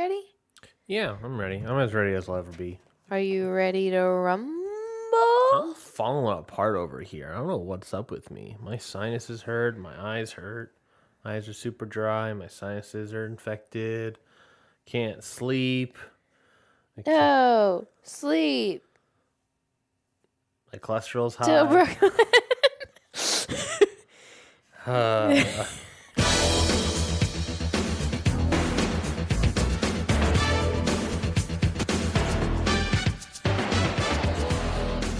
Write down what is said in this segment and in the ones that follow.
Ready? Yeah, I'm ready. I'm as ready as I'll ever be. Are you ready to rumble? I'm falling apart over here. I don't know what's up with me. My sinuses hurt. My eyes hurt. My eyes are super dry. My sinuses are infected. Can't sleep. No, sleep. My cholesterol's To high. Brooklyn.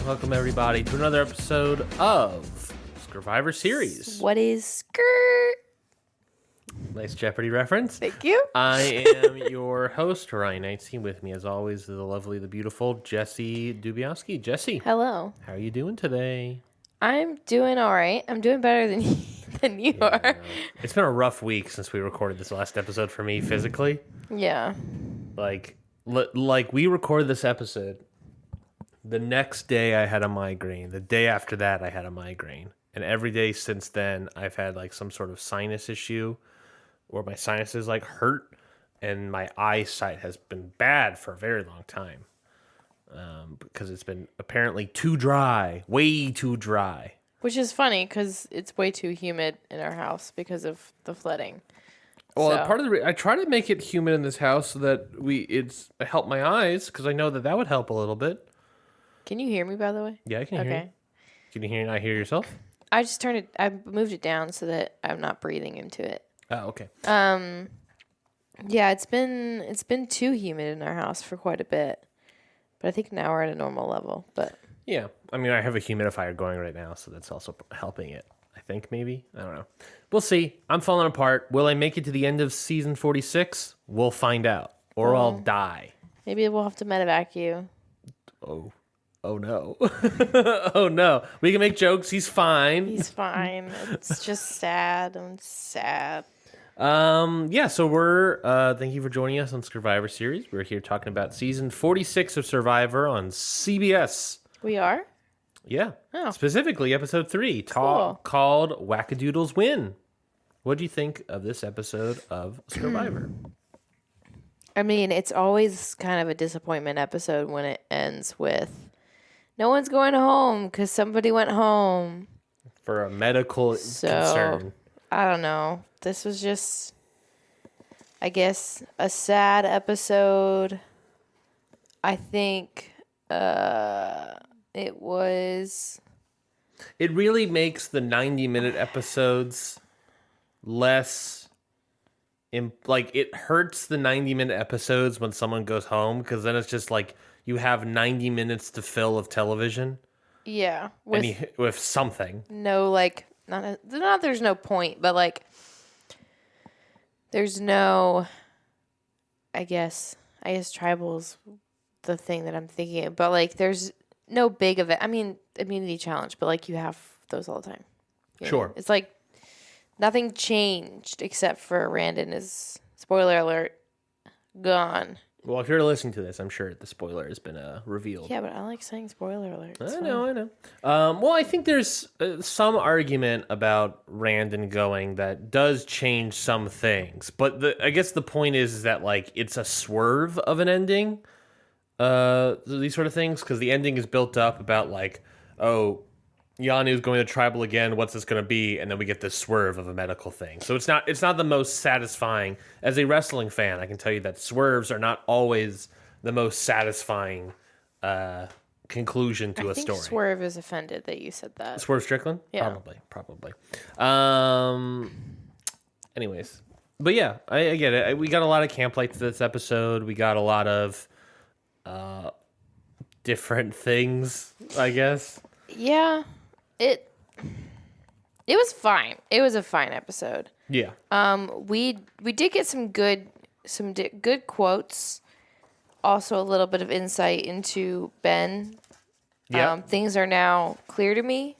Welcome everybody to another episode of Scurvivor series. What is skirt? Nice Jeopardy reference. Thank you. I am your host, Ryan Knightsey. With me, as always, the lovely, the beautiful Jessie Dubiowski. Jessie, Hello. how are you doing today? I'm doing all right. I'm doing better than you I are. know. It's been a rough week since we recorded this last episode for me physically. Yeah. Like we recorded this episode. The next day I had a migraine. The day after that I had a migraine. And every day since then I've had like some sort of sinus issue where my sinuses like hurt and my eyesight has been bad for a very long time. Because it's been apparently too dry, way too dry. Which is funny because it's way too humid in our house because of the flooding. Well, So- part of I try to make it humid in this house so that it's help my eyes because I know that would help a little bit. Can you hear me, by the way? Yeah, I can hear you. Okay. Can you not hear yourself? I just turned it. I moved it down so that I'm not breathing into it. Oh, okay. Yeah, it's been too humid in our house for quite a bit. But I think now we're at a normal level. But Yeah, I mean, I have a humidifier going right now, so that's also helping it. I think maybe. I don't know. We'll see. I'm falling apart. Will I make it to the end of season 46? We'll find out. Or I'll die. maybe we'll have to medevac you. Oh no. Oh no. We can make jokes. He's fine. He's fine. It's just sad. I'm sad. Yeah, so we're thank you for joining us on Scurvivor series. We're here talking about season 46 of Survivor on CBS. We are? Yeah. Oh. Specifically episode 3, Cool. called Wackadoodles Win. What do you think of this episode of Survivor? I mean, it's always kind of a disappointment episode when it ends with no one's going home because somebody went home. For a medical concern. I don't know. This was just, I guess, a sad episode. I think it was. It really makes the 90-minute episodes less like it hurts the 90-minute episodes when someone goes home because then it's just like you have 90 minutes to fill of television Yeah. with something. No, like, not there's no point, but like, there's no, I guess tribal's the thing that I'm thinking of, but like, there's no big event. I mean, immunity challenge, but like, you have those all the time. You know? Sure. It's like nothing changed except for Randon is, spoiler alert, gone. Well, if you're listening to this, I'm sure the spoiler has been revealed. Yeah, but I like saying spoiler alert. It's I fine. know. Well, I think there's some argument about Randon going that does change some things, but I guess the point is that like it's a swerve of an ending. These sort of things because the ending is built up about like, oh, Yanu's going to tribal again. What's this going to be? And then we get this swerve of a medical thing. So it's not the most satisfying. As a wrestling fan, I can tell you that swerves are not always the most satisfying conclusion to a think story. Swerve is offended that you said that. Swerve Strickland? Yeah. Probably. Anyways. But yeah, I get it. We got a lot of camp lights this episode. We got a lot of different things, I guess. Yeah, it was fine. It was a fine episode. Yeah. We did get some good quotes. Also, a little bit of insight into Ben. Yeah. Things are now clear to me.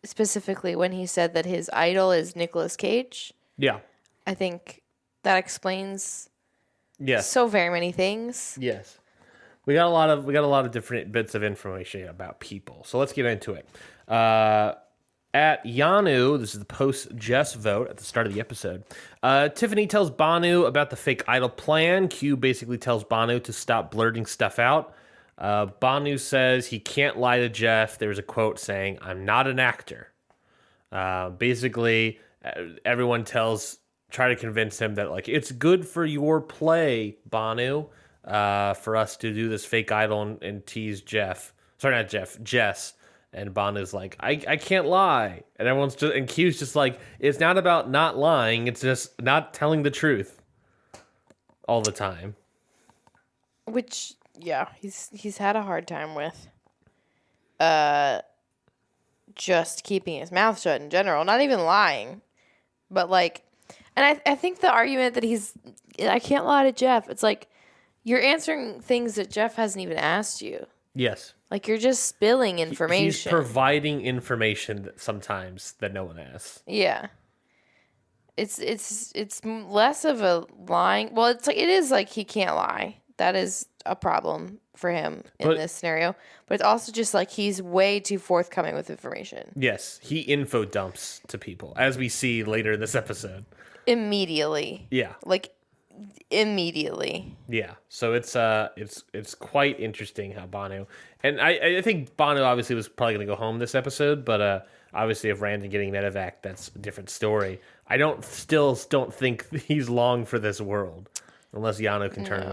Specifically, when he said that his idol is Nicolas Cage, Yeah. I think that explains Yes. so very many things. Yes. We got a lot of different bits of information about people. So let's get into it. At Yanu, this is the post-Jess vote at the start of the episode, Tiffany tells Bhanu about the fake idol plan. Q basically tells Bhanu to stop blurting stuff out. Bhanu says he can't lie to Jeff. There's a quote saying, "I'm not an actor." Basically, everyone try to convince him that, like, it's good for your play, Bhanu, for us to do this fake idol and tease Jeff. Sorry, not Jeff, Jess. And Bhanu's like, I can't lie. And Q's just like, it's not about not lying. It's just not telling the truth all the time. Which, yeah, he's had a hard time with. Just keeping his mouth shut in general. Not even lying. But, like, and I think the argument that I can't lie to Jeff. It's like, you're answering things that Jeff hasn't even asked you. Yes. Like, you're just spilling information. He's providing information sometimes that no one asks. Yeah. It's less of a lying. Well, it is like he can't lie. That is a problem for him in this scenario. But it's also just like he's way too forthcoming with information. Yes, he info dumps to people, as we see later in this episode. Immediately. Yeah. Like, immediately. Yeah. So it's quite interesting how Bhanu, and I think Bhanu obviously was probably going to go home this episode, but obviously if Randon getting medevac, that's a different story. I still don't think he's long for this world unless Yano can turn it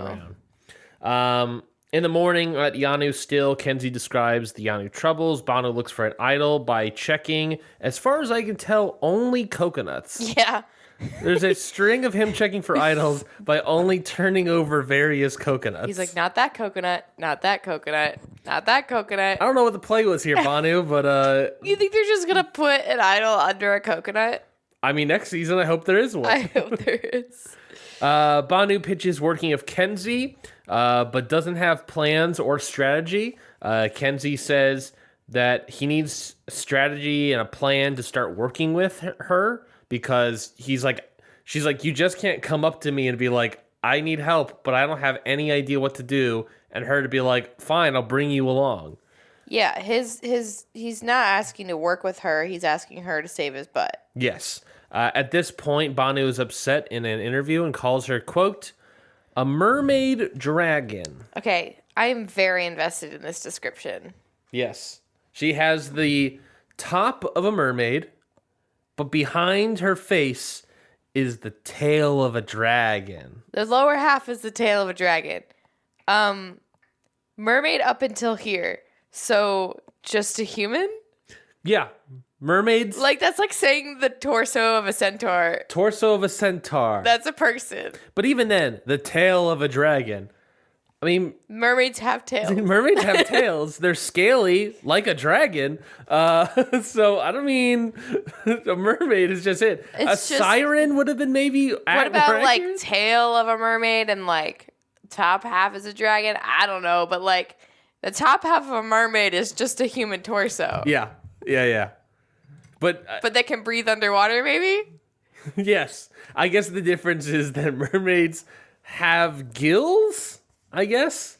around. In the morning at Yanu still, Kenzie describes the Yanu troubles. Bhanu looks for an idol by checking, as far as I can tell, only coconuts. Yeah. There's a string of him checking for idols by only turning over various coconuts. He's like, not that coconut, not that coconut, not that coconut. I don't know what the play was here, Bhanu, but... You think they're just going to put an idol under a coconut? I mean, next season, I hope there is one. I hope there is. Bhanu pitches working of Kenzie, but doesn't have plans or strategy. Kenzie says that he needs strategy and a plan to start working with her, because she's like, you just can't come up to me and be like, I need help, but I don't have any idea what to do. And her to be like, fine, I'll bring you along. Yeah, he's not asking to work with her. He's asking her to save his butt. Yes. At this point, Bhanu is upset in an interview and calls her, quote, a mermaid dragon. Okay, I am very invested in this description. Yes. She has the top of a mermaid, but behind her face is the tail of a dragon. The lower half is the tail of a dragon. Mermaid up until here. So just a human? Yeah. Mermaids. Like, that's like saying the torso of a centaur. Torso of a centaur. That's a person. But even then, the tail of a dragon. I mean, mermaids have tails. Mermaids have tails. They're scaly, like a dragon. So I don't mean a mermaid is just it. Siren would have been maybe. What about like tail of a mermaid and like top half is a dragon? I don't know, but like the top half of a mermaid is just a human torso. Yeah. But they can breathe underwater, maybe. Yes, I guess the difference is that mermaids have gills. I guess.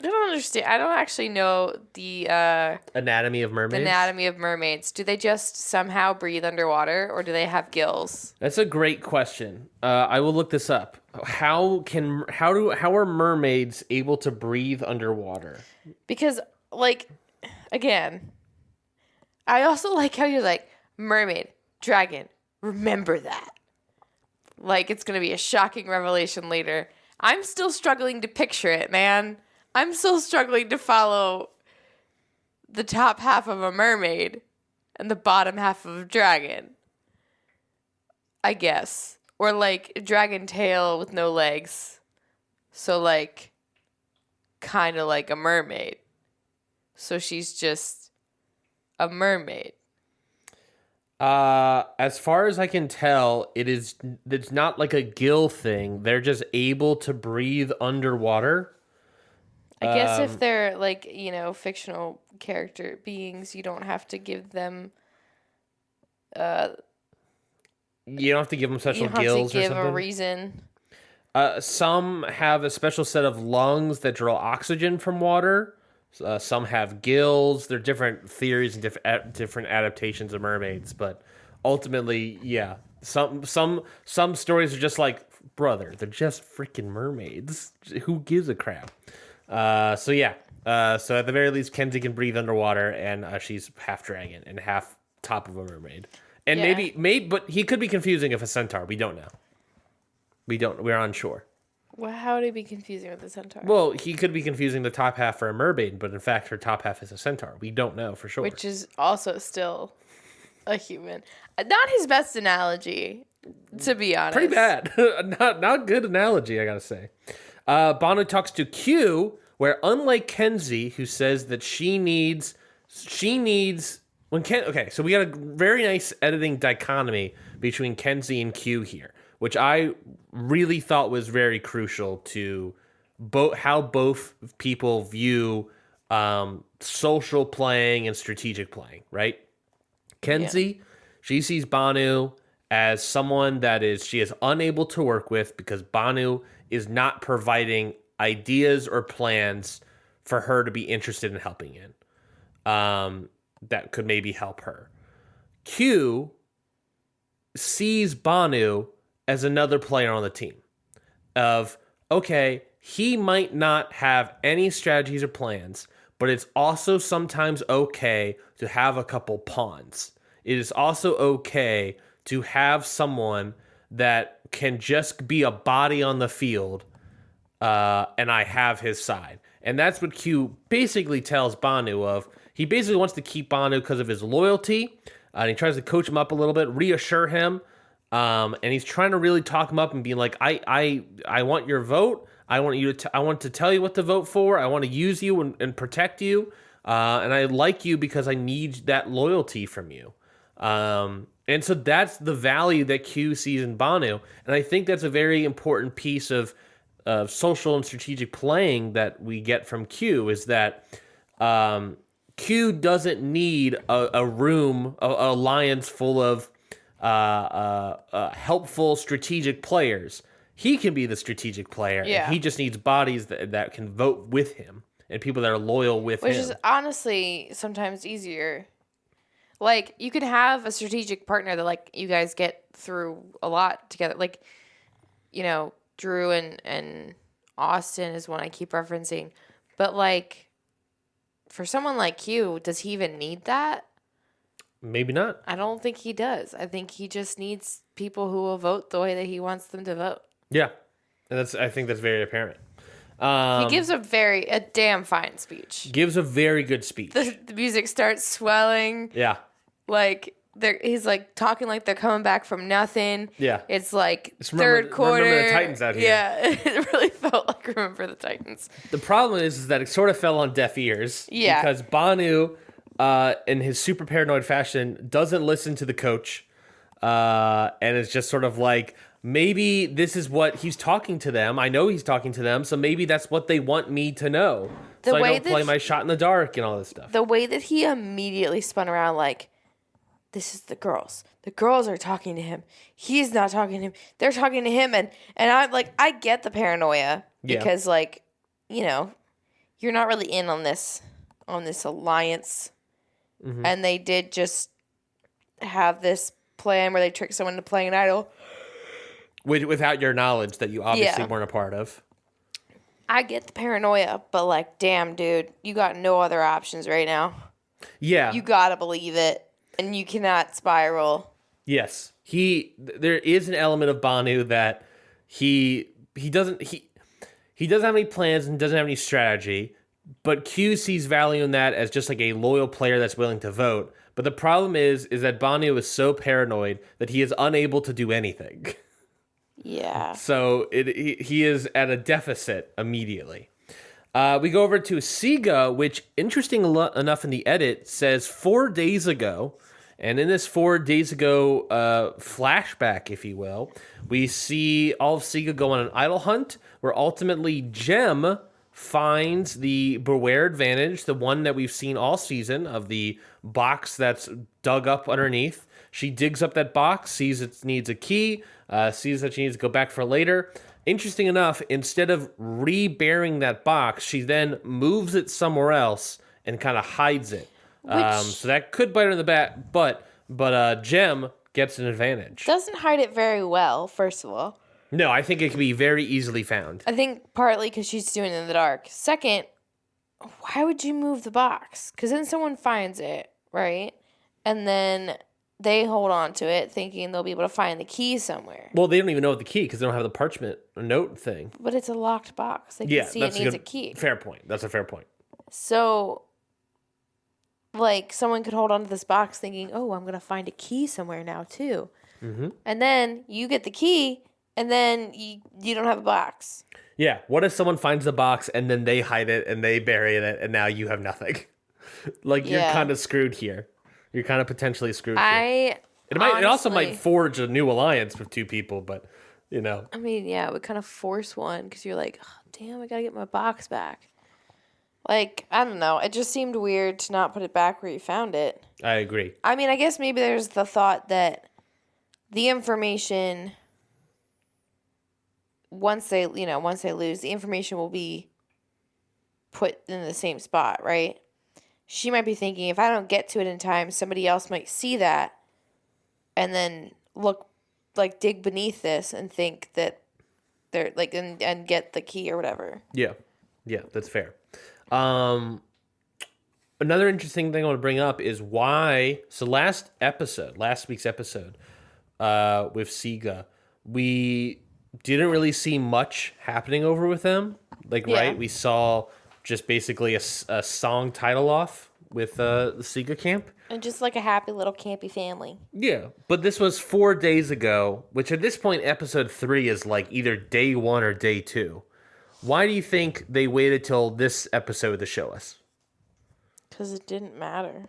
I don't understand. I don't actually know the anatomy of mermaids. The anatomy of mermaids. Do they just somehow breathe underwater, or do they have gills? That's a great question. I will look this up. How are mermaids able to breathe underwater? Because, like, again, I also like how you're like mermaid, dragon. Remember that. Like it's gonna be a shocking revelation later. I'm still struggling to picture it, man. I'm still struggling to follow the top half of a mermaid and the bottom half of a dragon. I guess. Or like a dragon tail with no legs. So like kind of like a mermaid. So she's just a mermaid. As far as I can tell, it's not like a gill thing. They're just able to breathe underwater. I guess if they're like, fictional character beings, you don't have to give them you don't have to give them special gills or something. You have to give a reason. Some have a special set of lungs that draw oxygen from water. Some have gills. There are different theories and different adaptations of mermaids, but ultimately, yeah. Some stories are just like, brother, they're just freaking mermaids. Who gives a crap? So yeah. So at the very least, Kenzie can breathe underwater, and she's half dragon and half top of a mermaid. And maybe, but he could be confusing if a centaur. We don't know. We're unsure. Well, how would it be confusing with the centaur? Well, he could be confusing the top half for a mermaid, but in fact, her top half is a centaur. We don't know for sure. Which is also still a human. Not his best analogy, to be honest. Pretty bad. Not good analogy, I gotta say. Bhanu talks to Q, where unlike Kenzie, who says that she needs okay, so we got a very nice editing dichotomy between Kenzie and Q here, which I really thought was very crucial to how both people view social playing and strategic playing, right? Kenzie, she sees Bhanu as someone she is unable to work with because Bhanu is not providing ideas or plans for her to be interested in helping in. That could maybe help her. Q sees Bhanu as another player on the team. Okay, he might not have any strategies or plans, but it's also sometimes okay to have a couple pawns. It is also okay to have someone that can just be a body on the field, and I have his side. And that's what Q basically tells Bhanu of. He basically wants to keep Bhanu because of his loyalty, and he tries to coach him up a little bit, reassure him, and he's trying to really talk him up and be like, I want your vote. I want to tell you what to vote for. I want to use you and protect you, and I like you because I need that loyalty from you. And so that's the value that Q sees in Bhanu, and I think that's a very important piece of social and strategic playing that we get from Q is that Q doesn't need a room, a alliance full of helpful strategic players. He can be the strategic player. Yeah. And he just needs bodies that can vote with him and people that are loyal with him. Which is honestly sometimes easier. Like, you can have a strategic partner that, like, you guys get through a lot together. Like, you know, Drew and Austin is one I keep referencing. But, like, for someone like Q, does he even need that? Maybe not. I don't think he does. I think he just needs people who will vote the way that he wants them to vote. Yeah. And I think that's very apparent. He gives a damn fine speech. Gives a very good speech. The music starts swelling. Yeah. Like, he's like talking like they're coming back from nothing. Yeah. It's like third quarter. Remember the Titans out here. Yeah. It really felt like Remember the Titans. The problem is that it sort of fell on deaf ears. Yeah. Because Bhanu, in his super paranoid fashion, doesn't listen to the coach. And it's just sort of like, maybe this is what he's talking to them. I know he's talking to them, so maybe that's what they want me to know. So I don't play my shot in the dark and all this stuff. The way that he immediately spun around like, this is the girls. The girls are talking to him. He's not talking to him. They're talking to him. And I'm like, I get the paranoia because, like, you know, you're not really in on this alliance. Mm-hmm. And they did just have this plan where they tricked someone into playing an idol. Without your knowledge that you obviously weren't a part of. I get the paranoia, but, like, damn, dude, you got no other options right now. Yeah. You gotta believe it. And you cannot spiral. Yes. There is an element of Bhanu that he doesn't have any plans and doesn't have any strategy, but Q sees value in that as just like a loyal player that's willing to vote. But the problem is that Bhanu is so paranoid that he is unable to do anything. Yeah. So he is at a deficit immediately. We go over to Siga, which, interesting enough in the edit, says 4 days ago. And in this 4 days ago flashback, if you will, we see all of Siga go on an idol hunt, where ultimately Jem finds the Beware advantage, the one that we've seen all season, of the box that's dug up underneath. She digs up that box, sees it needs a key, sees that she needs to go back for later, Interesting enough, instead of reburying that box, she then moves it somewhere else and kind of hides it. So that could bite her in the back, but Jem gets an advantage. Doesn't hide it very well, first of all. No, I think it can be very easily found. I think partly because she's doing it in the dark. Second, why would you move the box? Because then someone finds it, right? And then they hold on to it thinking they'll be able to find the key somewhere. Well, they don't even know the key because they don't have the parchment note thing. But it's a locked box. They can see it needs a key. Fair point. That's a fair point. So, like, someone could hold on to this box thinking, oh, I'm going to find a key somewhere now, too. Mm-hmm. And then you get the key, and then you don't have a box. Yeah. What if someone finds the box and then they hide it and they bury it and now you have nothing? Like, you're kind of screwed here. You're kind of potentially screwed here. It also might forge a new alliance with two people, but, you know. I mean, yeah, it would kind of force one because you're like, oh, damn, I got to get my box back. Like, I don't know. It just seemed weird to not put it back where you found it. I agree. I mean, I guess maybe there's the thought that the information, once they lose, the information will be put in the same spot, right? She might be thinking, if I don't get to it in time, somebody else might see that and then dig beneath this and think that they're like, and get the key or whatever. Yeah. Yeah, that's fair. Another interesting thing I want to bring up is why. So last week's episode, with Siga, we didn't really see much happening over with them. Right? We saw just basically a song title off with the Siga camp. And just like a happy little campy family. Yeah, but this was 4 days ago, which at this point, episode 3 is like either day 1 or day 2. Why do you think they waited till this episode to show us? Because it didn't matter.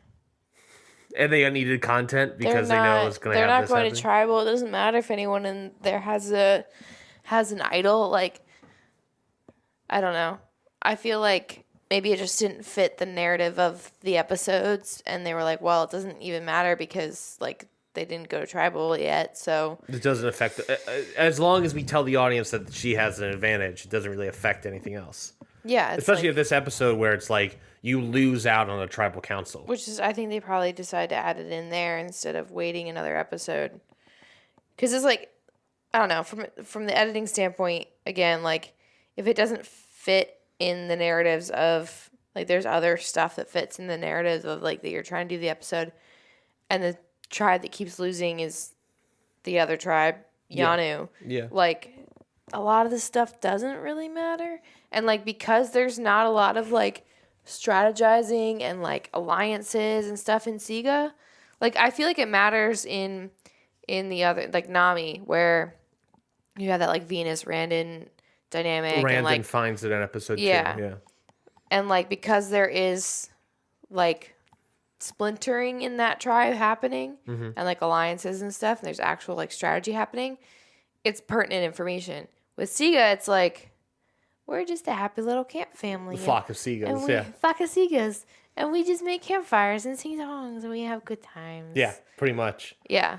And they needed content because they know it's going to happen. They're not going to tribal. It doesn't matter if anyone in there has an idol. Like, I don't know. I feel like maybe it just didn't fit the narrative of the episodes, and they were like, well, it doesn't even matter because, like, they didn't go to tribal yet, so... It doesn't affect... As long as we tell the audience that she has an advantage, it doesn't really affect anything else. Yeah, especially at this episode where it's like, you lose out on a tribal council. Which is, I think they probably decided to add it in there instead of waiting another episode. Because it's like, I don't know, from the editing standpoint, again, like, if it doesn't fit in the narratives of, like, there's other stuff that fits in the narratives of, like, that you're trying to do the episode, and the tribe that keeps losing is the other tribe, Yanu. Yeah. Like, a lot of this stuff doesn't really matter. And, like, because there's not a lot of, like, strategizing and, like, alliances and stuff in Siga, like, I feel like it matters in the other, like, Nami, where you have that, like, Venus-Randon dynamic. Randon finds it in episode 2. Yeah. And, like, because there is, like, splintering in that tribe happening and, like, alliances and stuff, and there's actual, like, strategy happening, it's pertinent information. With Siga, it's like, we're just a happy little camp family. Flock of Sigas, Flock of Sigas. And we just make campfires and sing songs, and we have good times. Yeah, pretty much. Yeah.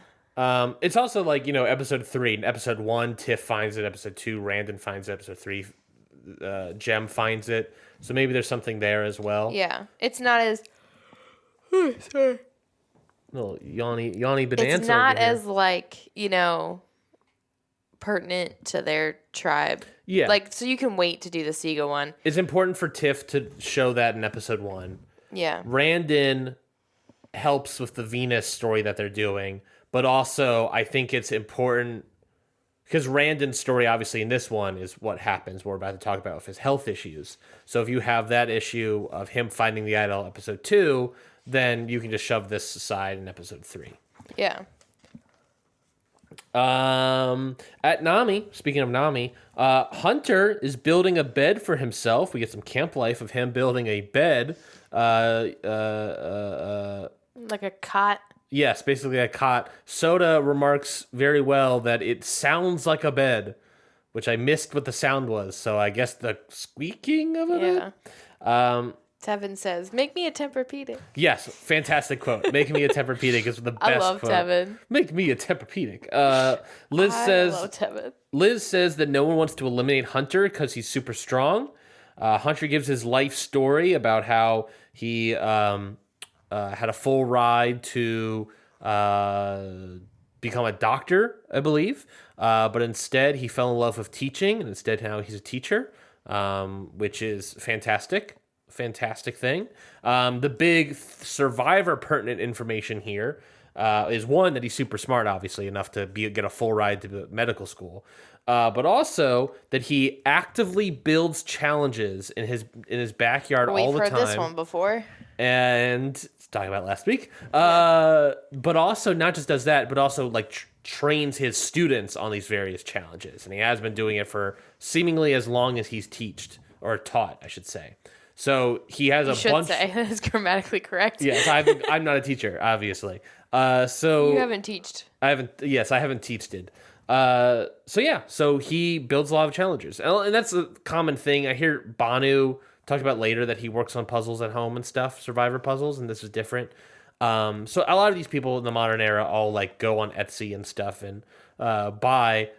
It's also like, you know, episode 3. In episode 1, Tiff finds it. Episode 2, Randon finds it. Episode 3, Jem finds it. So maybe there's something there as well. Yeah. It's not as... Oh, sorry. Little Yanni Bonanza. It's not as, like, you know, pertinent to their tribe. Yeah. Like, so you can wait to do the Siga one. It's important for Tiff to show that in episode 1. Yeah. Randon helps with the Venus story that they're doing, but also I think it's important because Randon's story, obviously, in this one is what happens. We're about to talk about with his health issues. So if you have that issue of him finding the idol, episode 2, then you can just shove this aside in episode 3. Yeah. At Nami, speaking of Nami, Hunter is building a bed for himself. We get some camp life of him building a bed. Like a cot. Yes, basically a cot. Soda remarks very well that it sounds like a bed, which I missed what the sound was. So I guess the squeaking of a bed. Tevin says, "Make me a Tempur-pedic." Yes, fantastic quote. Make me a Tempur-pedic is the best I love quote. Tevin. Make me a Tempur-pedic. Liz I love Tevin. Liz says that no one wants to eliminate Hunter because he's super strong. Hunter gives his life story about how he had a full ride to become a doctor, I believe. But instead, he fell in love with teaching, and instead now he's a teacher, which is fantastic. Fantastic thing. The big Survivor pertinent information here is one, that he's super smart, obviously, enough to get a full ride to medical school. But also that he actively builds challenges in his backyard all the time. We've heard this one before. And talking about last week. But also not just does that, but also like trains his students on these various challenges. And he has been doing it for seemingly as long as he's taught, I should say. So he has a bunch. Say that is grammatically correct. Yes, I'm not a teacher, obviously. So you haven't teached. I haven't teached. So he builds a lot of challenges, and that's a common thing. I hear Bhanu talked about later that he works on puzzles at home and stuff, Survivor puzzles, and this is different. So a lot of these people in the modern era all like go on Etsy and stuff and buy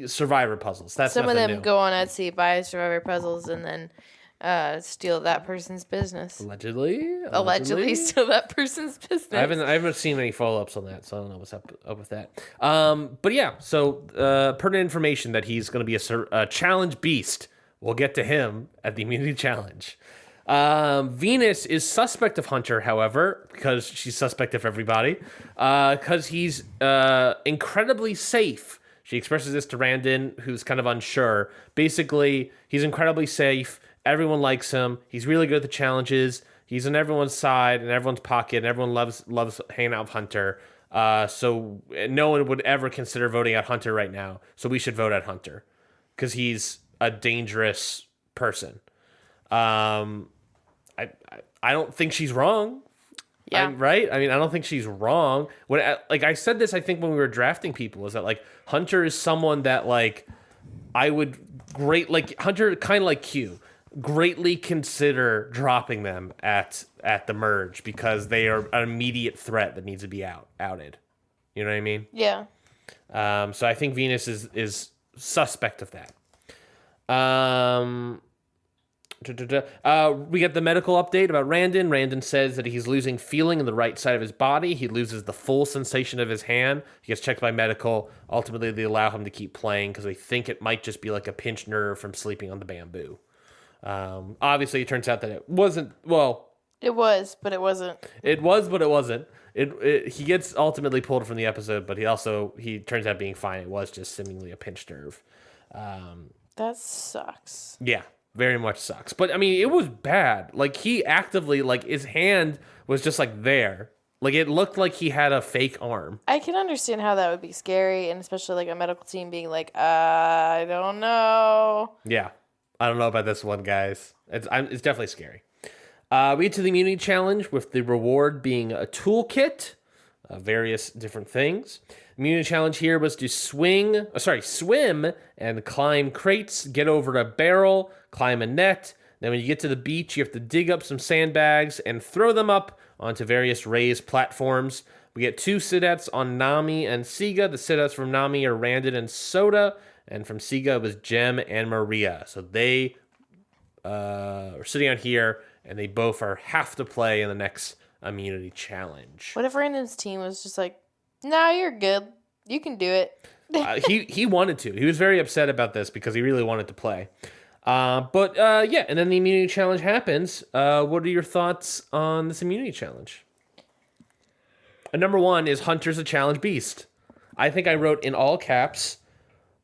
Survivor puzzles. That's some of them new. go on Etsy, buy Survivor puzzles, and then steal that person's business. Allegedly steal that person's business. I haven't seen any follow-ups on that, so I don't know what's up with that. But yeah, so pertinent information that he's going to be a challenge beast. We'll get to him at the immunity challenge. Venus is suspect of Hunter, however, because she's suspect of everybody, because he's incredibly safe. She expresses this to Randon, who's kind of unsure. Basically, he's incredibly safe. Everyone likes him. He's really good at the challenges. He's on everyone's side and everyone's pocket, and everyone loves hanging out with Hunter. So no one would ever consider voting out Hunter right now. So we should vote out Hunter because he's a dangerous person. I don't think she's wrong. Yeah. Right? I mean, I don't think she's wrong. I said this, I think when we were drafting people, is that like Hunter is someone that like I would Hunter, kind of like Q, greatly consider dropping them at the merge because they are an immediate threat that needs to be outed. You know what I mean? Yeah. So I think Venus is suspect of that. We get the medical update about Randon. Randon says that he's losing feeling in the right side of his body. He loses the full sensation of his hand. He gets checked by medical. Ultimately, they allow him to keep playing because they think it might just be like a pinched nerve from sleeping on the bamboo. Obviously, it turns out that it wasn't. Well, it was, but it wasn't. It was, but it wasn't. He gets ultimately pulled from the episode, but he turns out being fine. It was just seemingly a pinched nerve. That sucks. Yeah, very much sucks. But I mean, it was bad. Like he actively, like his hand was just like there. Like it looked like he had a fake arm. I can understand how that would be scary, and especially like a medical team being like, I don't know. Yeah. I don't know about this one, guys. It's definitely scary. We get to the immunity challenge with the reward being a toolkit, various different things. Immunity challenge here was to swim and climb crates, get over a barrel, climb a net. Then when you get to the beach, you have to dig up some sandbags and throw them up onto various raised platforms. We get 2 sit-outs on Nami and Siga. The sit-outs from Nami are Randon and Soda. And from Siga, it was Jem and Maria. So they are sitting out here, and they both have to play in the next immunity challenge. What if Randon's team was just like, "No, you're good. You can do it." He wanted to. He was very upset about this because he really wanted to play. But and then the immunity challenge happens. What are your thoughts on this immunity challenge? Number 1 is Hunter's a challenge beast. I think I wrote in all caps,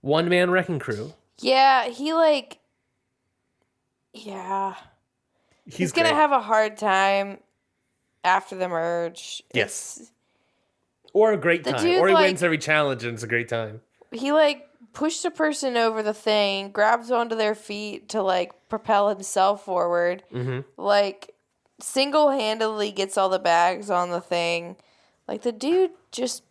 one-man wrecking crew. Yeah, he's going to have a hard time after the merge. Yes. Or a great time. Or he wins every challenge and it's a great time. He pushed a person over the thing, grabs onto their feet to propel himself forward. Mm-hmm. Single-handedly gets all the bags on the thing. The dude just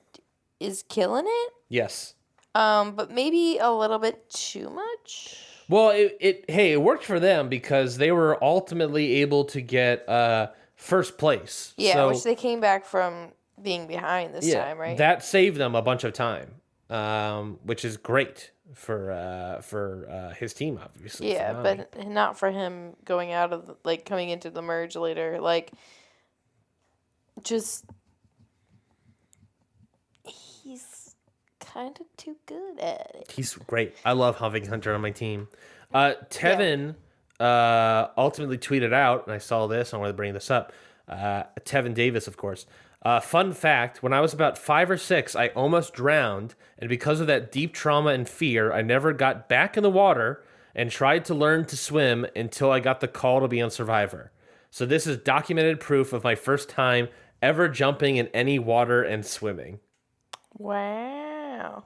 is killing it. Yes. But maybe a little bit too much. Well, it worked for them because they were ultimately able to get first place. Yeah, So, which they came back from being behind this time, right? that saved them a bunch of time, which is great for his team, obviously. Yeah, for Nami. but not for him going out of coming into the merge later. Just he's kind of too good at it. He's great. I love having Hunter on my team. Tevin ultimately tweeted out, and I saw this. I wanted to bring this up. Tevin Davis, of course. Fun fact, when I was about 5 or 6, I almost drowned, and because of that deep trauma and fear, I never got back in the water and tried to learn to swim until I got the call to be on Survivor. So this is documented proof of my first time ever jumping in any water and swimming. Wow.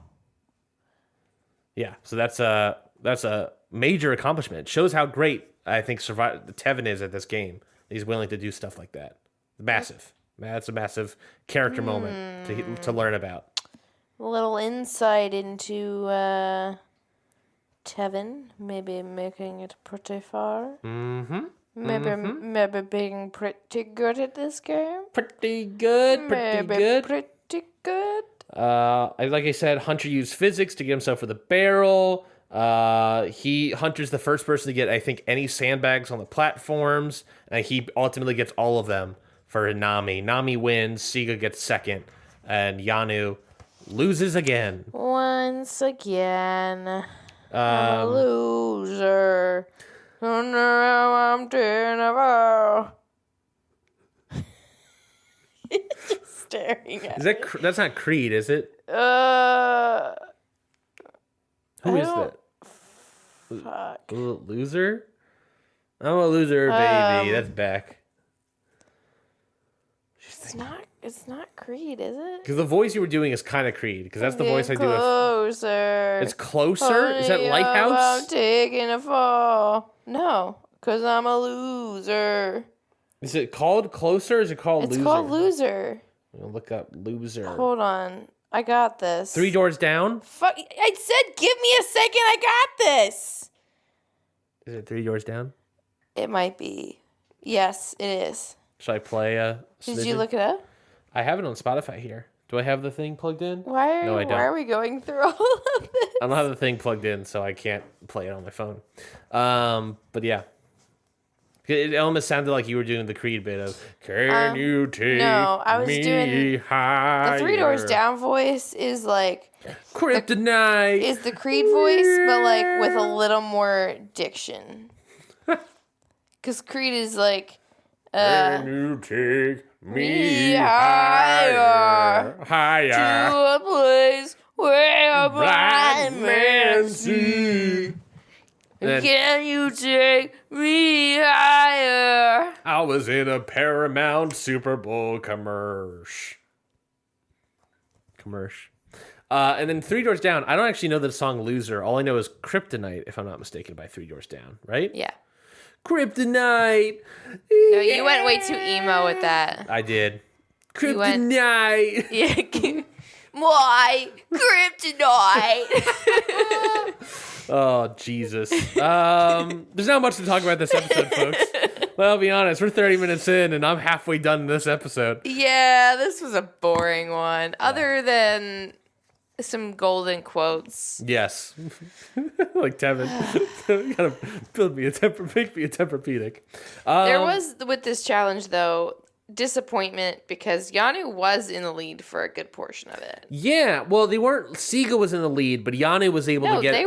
Yeah, so that's a major accomplishment. It shows how great I think Tevin is at this game. He's willing to do stuff like that. Massive. That's a massive character moment to learn about. A little insight into Tevin, maybe making it pretty far. Mm-hmm. Maybe being pretty good at this game. Pretty good. Pretty good. Like I said, Hunter used physics to get himself for the barrel. Hunter's the first person to get, I think, any sandbags on the platforms, and he ultimately gets all of them for Nami. Nami wins, Siga gets second, and Yanu loses again. Once again, I'm a loser. Oh, no, I'm terrible. Just staring at me. That's not Creed, is it? Who is that? Fuck. Loser? I'm a loser, baby. That's back. It's not Creed, is it? Because the voice you were doing is kind of Creed. Because that's the voice I do. Closer. It's Closer? Is that Lighthouse? I'm taking a fall. No, because I'm a loser. Is it called Closer or is it called Loser? It's called Loser. I'm going to look up Loser. Hold on. I got this. 3 Doors Down? Fuck. I said give me a second. I got this. Is it 3 Doors Down? It might be. Yes, it is. Should I play a Did you look it up? I have it on Spotify here. Do I have the thing plugged in? Why are we going through all of this? I don't have the thing plugged in, so I can't play it on my phone. But yeah. It almost sounded like you were doing the Creed bit of, can you take No, I was me doing higher? the 3 Doors Down voice is like Kryptonite. is the Creed voice, but like with a little more diction. Because Creed is like, can you take me higher higher to a place where a blind man see? Can you take me higher? I was in a Paramount Super Bowl commercial. And then 3 Doors Down. I don't actually know the song Loser. All I know is Kryptonite, if I'm not mistaken, by 3 Doors Down, right? Yeah. Kryptonite. No, you went way too emo with that. I did. Kryptonite. Yeah. My kryptonite. Oh, Jesus. There's not much to talk about this episode, folks. Well, I'll be honest. We're 30 minutes in, and I'm halfway done this episode. Yeah, this was a boring one. Other than some golden quotes. Yes. Like Tevin. You gotta make me a Tempur-pedic. There was, with this challenge, though, disappointment because Yanu was in the lead for a good portion of it. Yeah, well, they weren't. Siga was in the lead, but Yanu was able to get. They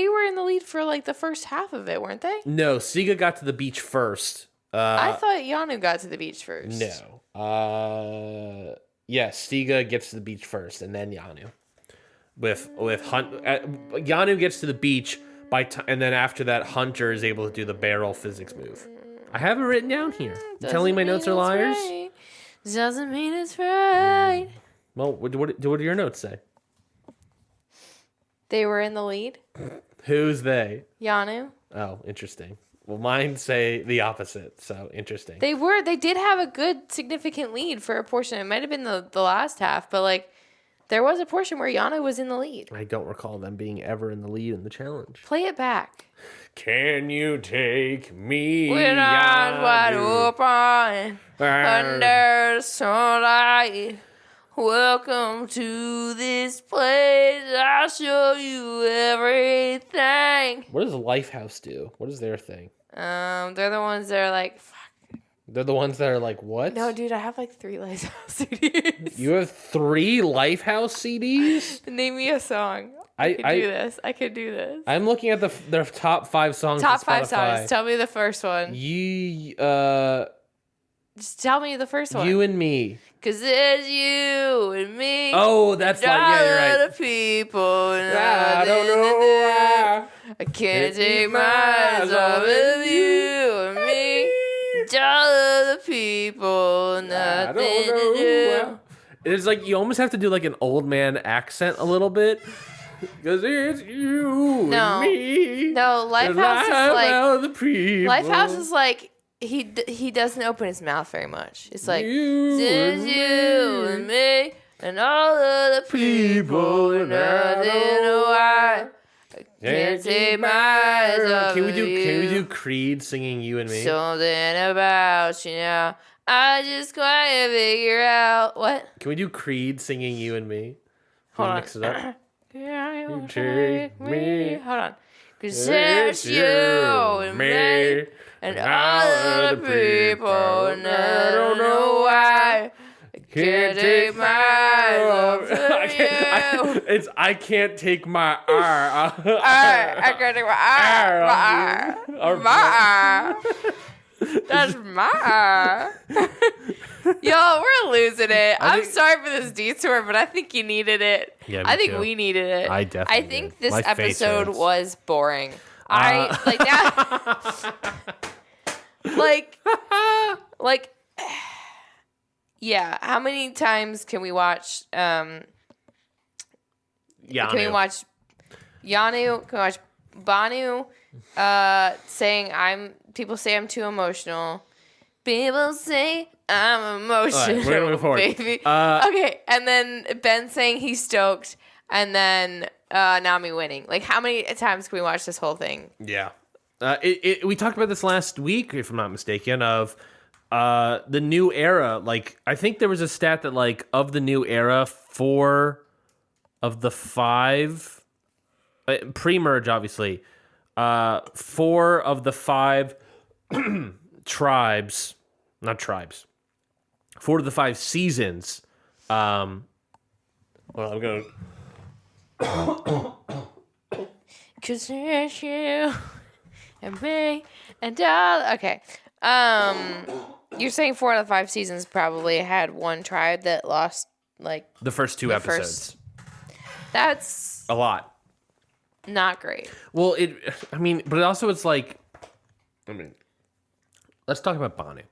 were in the lead for like the first half of it, weren't they? No, Siga got to the beach first. I thought Yanu got to the beach first. No. Yes, Siga gets to the beach first, and then Yanu. Yanu gets to the beach and then after that, Hunter is able to do the barrel physics move. I have it written down here. You telling me my notes are liars? Right. Doesn't mean it's right. Well, what do your notes say? They were in the lead. Who's they? Yanu. Oh, interesting. Well, mine say the opposite, so interesting. They did have a good, significant lead for a portion. It might have been the last half, but like There was a portion where Yana was in the lead. I don't recall them being ever in the lead in the challenge. Play it back. Can you take me With eyes wide open under the sunlight. Welcome to this place. I'll show you everything. What does Lifehouse do? What is their thing? They're the ones that are like, fuck. They're the ones that are like, what? No, dude, I have like 3 Lifehouse CDs. You have 3 Lifehouse CDs? Name me a song. I could do this. I'm looking at their top 5 songs. Top 5 songs. Tell me the first one. Just tell me the first one. You and Me. 'Cause there's you and me. Oh, that's like, yeah, you're right. The people. I don't know why. I can't take my eyes off of you and me. All of the people, nothing to do. It's like you almost have to do like an old man accent a little bit. Because it's you and me. No, Lifehouse is like... the people. Lifehouse is like... He doesn't open his mouth very much. It's like... You and me. And all of the people, nothing to why. I can't take my eyes off Can we of you. do Creed singing You and Me? Something about you now. I just can't figure out... What? Can we do Creed singing You and Me? Hold on. Mix it up. You take me. Hold on. 'Cause it's you and me. And all of the people, and I don't know why. I can't take my eyes off of you. I can't take my R. I can't take my R. My R. That's my R. Yo, we're losing it. I'm sorry for this detour, but I think you needed it. Yeah, I think too. we needed it. I definitely think did. this My face episode hurts. was boring. I like that. like, yeah. How many times can we watch? Yanu. Can we watch Yanu? Can we watch Bhanu? Saying people say I'm too emotional. People say I'm emotional. All right, we're gonna move forward. Baby. Okay, and then Ben saying he's stoked, and then Nami winning. Like, how many times can we watch this whole thing? Yeah. We talked about this last week, if I'm not mistaken, of the new era. Like, I think there was a stat that, like, of the new era, 4 of the 5, pre-merge, obviously, 4 of the 5 tribes, not tribes, 4 of the 5 seasons. Well, I'm going to... 'Cause it's you and me and all. Okay. You're saying 4 out of 5 seasons probably had one tribe that lost, like, The first 2 episodes. That's A lot. not great. Well, but it also, it's like, let's talk about Bhanu.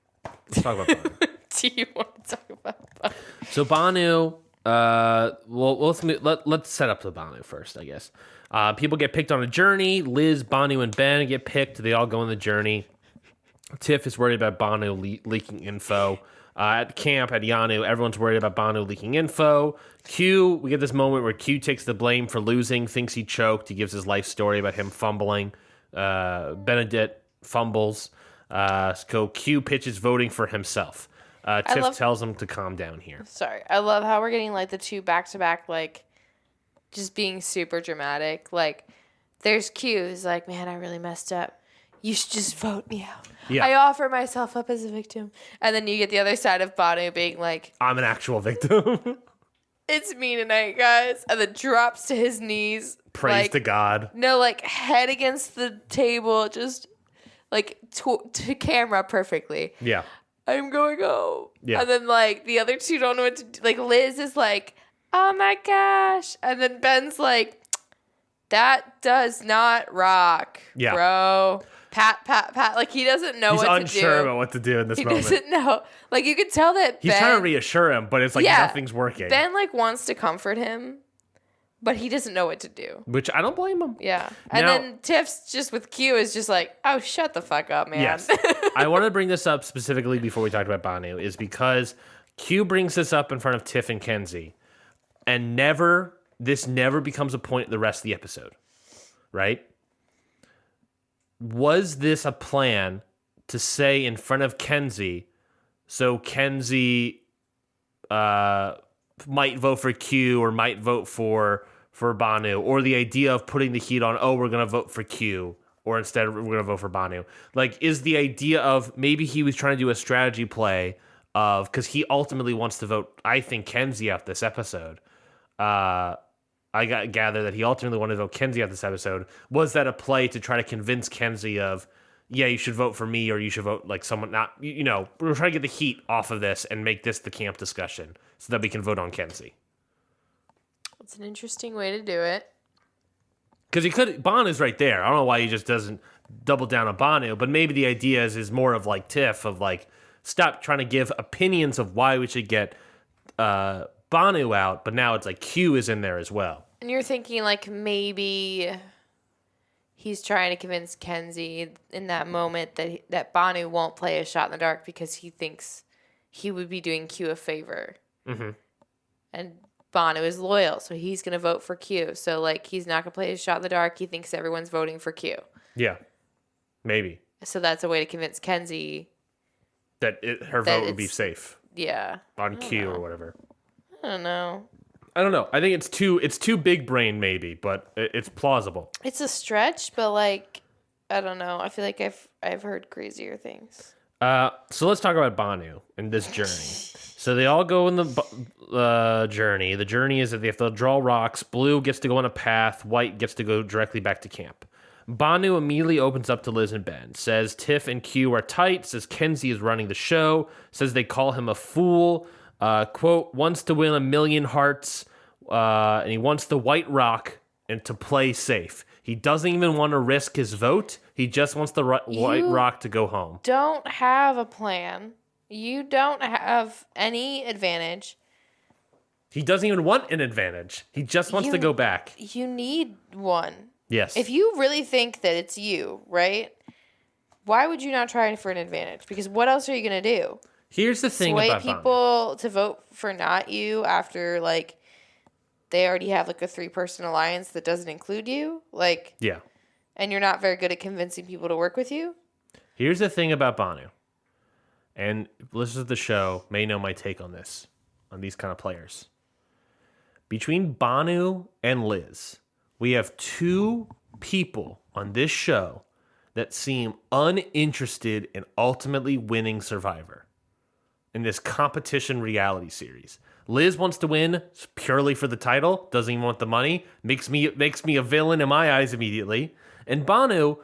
Do you want to talk about Bhanu? So Bhanu, let's set up the Bhanu first, I guess. People get picked on a journey. Liz, Bhanu, and Ben get picked. They all go on the journey. Tiff is worried about Bhanu leaking info. At camp, at Yanu, everyone's worried about Bhanu leaking info. Q, we get this moment where Q takes the blame for losing, thinks he choked. He gives his life story about him fumbling. Benedict fumbles. So Q pitches voting for himself. Tiff tells him to calm down here. Sorry. I love how we're getting, like, the 2 back-to-back, like, just being super dramatic. Like, there's Q who's like, man, I really messed up. You should just vote me out. Yeah. I offer myself up as a victim. And then you get the other side of Bhanu being like, I'm an actual victim. it's me tonight, guys. And then drops to his knees. Praise to God. No, like, head against the table, just, like, to camera perfectly. Yeah. I'm going home. Yeah. And then, like, the other 2 don't know what to do. Like, Liz is like, oh my gosh. And then Ben's like, that does not rock, Yeah. bro. Pat. Like, he doesn't know He's what to do. He's unsure about what to do in this moment. He doesn't know. Like, you could tell that He's trying to reassure him, but it's like nothing's working. Ben, like, wants to comfort him, but he doesn't know what to do. Which I don't blame him. Yeah. And then Tiff's just with Q is just like, oh, shut the fuck up, man. Yes. I wanted to bring this up specifically before we talked about Bhanu is because Q brings this up in front of Tiff and Kenzie. and this never becomes a point in the rest of the episode, right? Was this a plan to say in front of Kenzie, so Kenzie might vote for Q or might vote for Bhanu, or the idea of putting the heat on, we're going to vote for Q, or instead we're going to vote for Bhanu? Like, is the idea of maybe he was trying to do a strategy play of, because he ultimately wants to vote, I think, Kenzie out this episode. I gather that he ultimately wanted to vote Kenzie out this episode. Was that a play to try to convince Kenzie of, yeah, you should vote for me, or you should vote like someone not, we're trying to get the heat off of this and make this the camp discussion so that we can vote on Kenzie. It's an interesting way to do it. Because Bhanu's right there. I don't know why he just doesn't double down on Bhanu, but maybe the idea is more of like Tiff, of like, stop trying to give opinions of why we should get Bhanu out, but now it's like Q is in there as well. And you're thinking like maybe he's trying to convince Kenzie in that moment that Bhanu won't play a shot in the dark because he thinks he would be doing Q a favor. Mm-hmm. And Bhanu is loyal, so he's going to vote for Q. So like he's not going to play his shot in the dark. He thinks everyone's voting for Q. Yeah, maybe. So that's a way to convince Kenzie that her vote would be safe. Yeah. On Q or whatever. I don't know. I think it's too big brain maybe, but it's plausible. It's a stretch, but like, I don't know. I feel like I've heard crazier things. So let's talk about Bhanu and this journey. So they all go in the journey. The journey is that they have to draw rocks. Blue gets to go on a path. White gets to go directly back to camp. Bhanu immediately opens up to Liz and Ben. Says Tiff and Q are tight. Says Kenzie is running the show. Says they call him a fool. Quote, wants to win 1 million hearts. And he wants the white rock and to play safe. He doesn't even want to risk his vote. He just wants the white rock to go home. Don't have a plan. You don't have any advantage. He doesn't even want an advantage. He just wants to go back. You need one. Yes. If you really think that it's you, right? Why would you not try for an advantage? Because what else are you going to do? Here's the thing about about people to vote for not you after, like, they already have, like, a 3-person alliance that doesn't include you? Like, yeah. And you're not very good at convincing people to work with you? Here's the thing about Bhanu. And listeners of the show may know my take on this, on these kind of players. Between Bhanu and Liz, we have 2 people on this show that seem uninterested in ultimately winning Survivor in this competition reality series. Liz wants to win purely for the title, doesn't even want the money, makes me a villain in my eyes immediately. And Bhanu,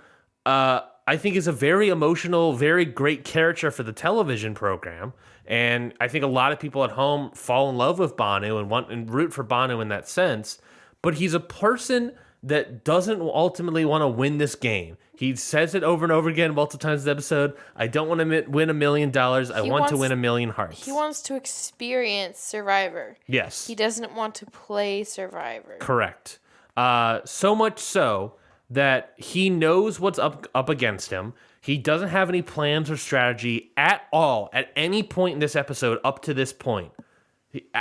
I think, is a very emotional, very great character for the television program. And I think a lot of people at home fall in love with Bhanu and want and root for Bhanu in that sense. But he's a person that doesn't ultimately want to win this game. He says it over and over again, multiple times in the episode. I don't want to win $1 million. I want to win 1 million hearts. He wants to experience Survivor. Yes. He doesn't want to play Survivor. Correct. So much so that he knows what's up against him. He doesn't have any plans or strategy at all at any point in this episode up to this point.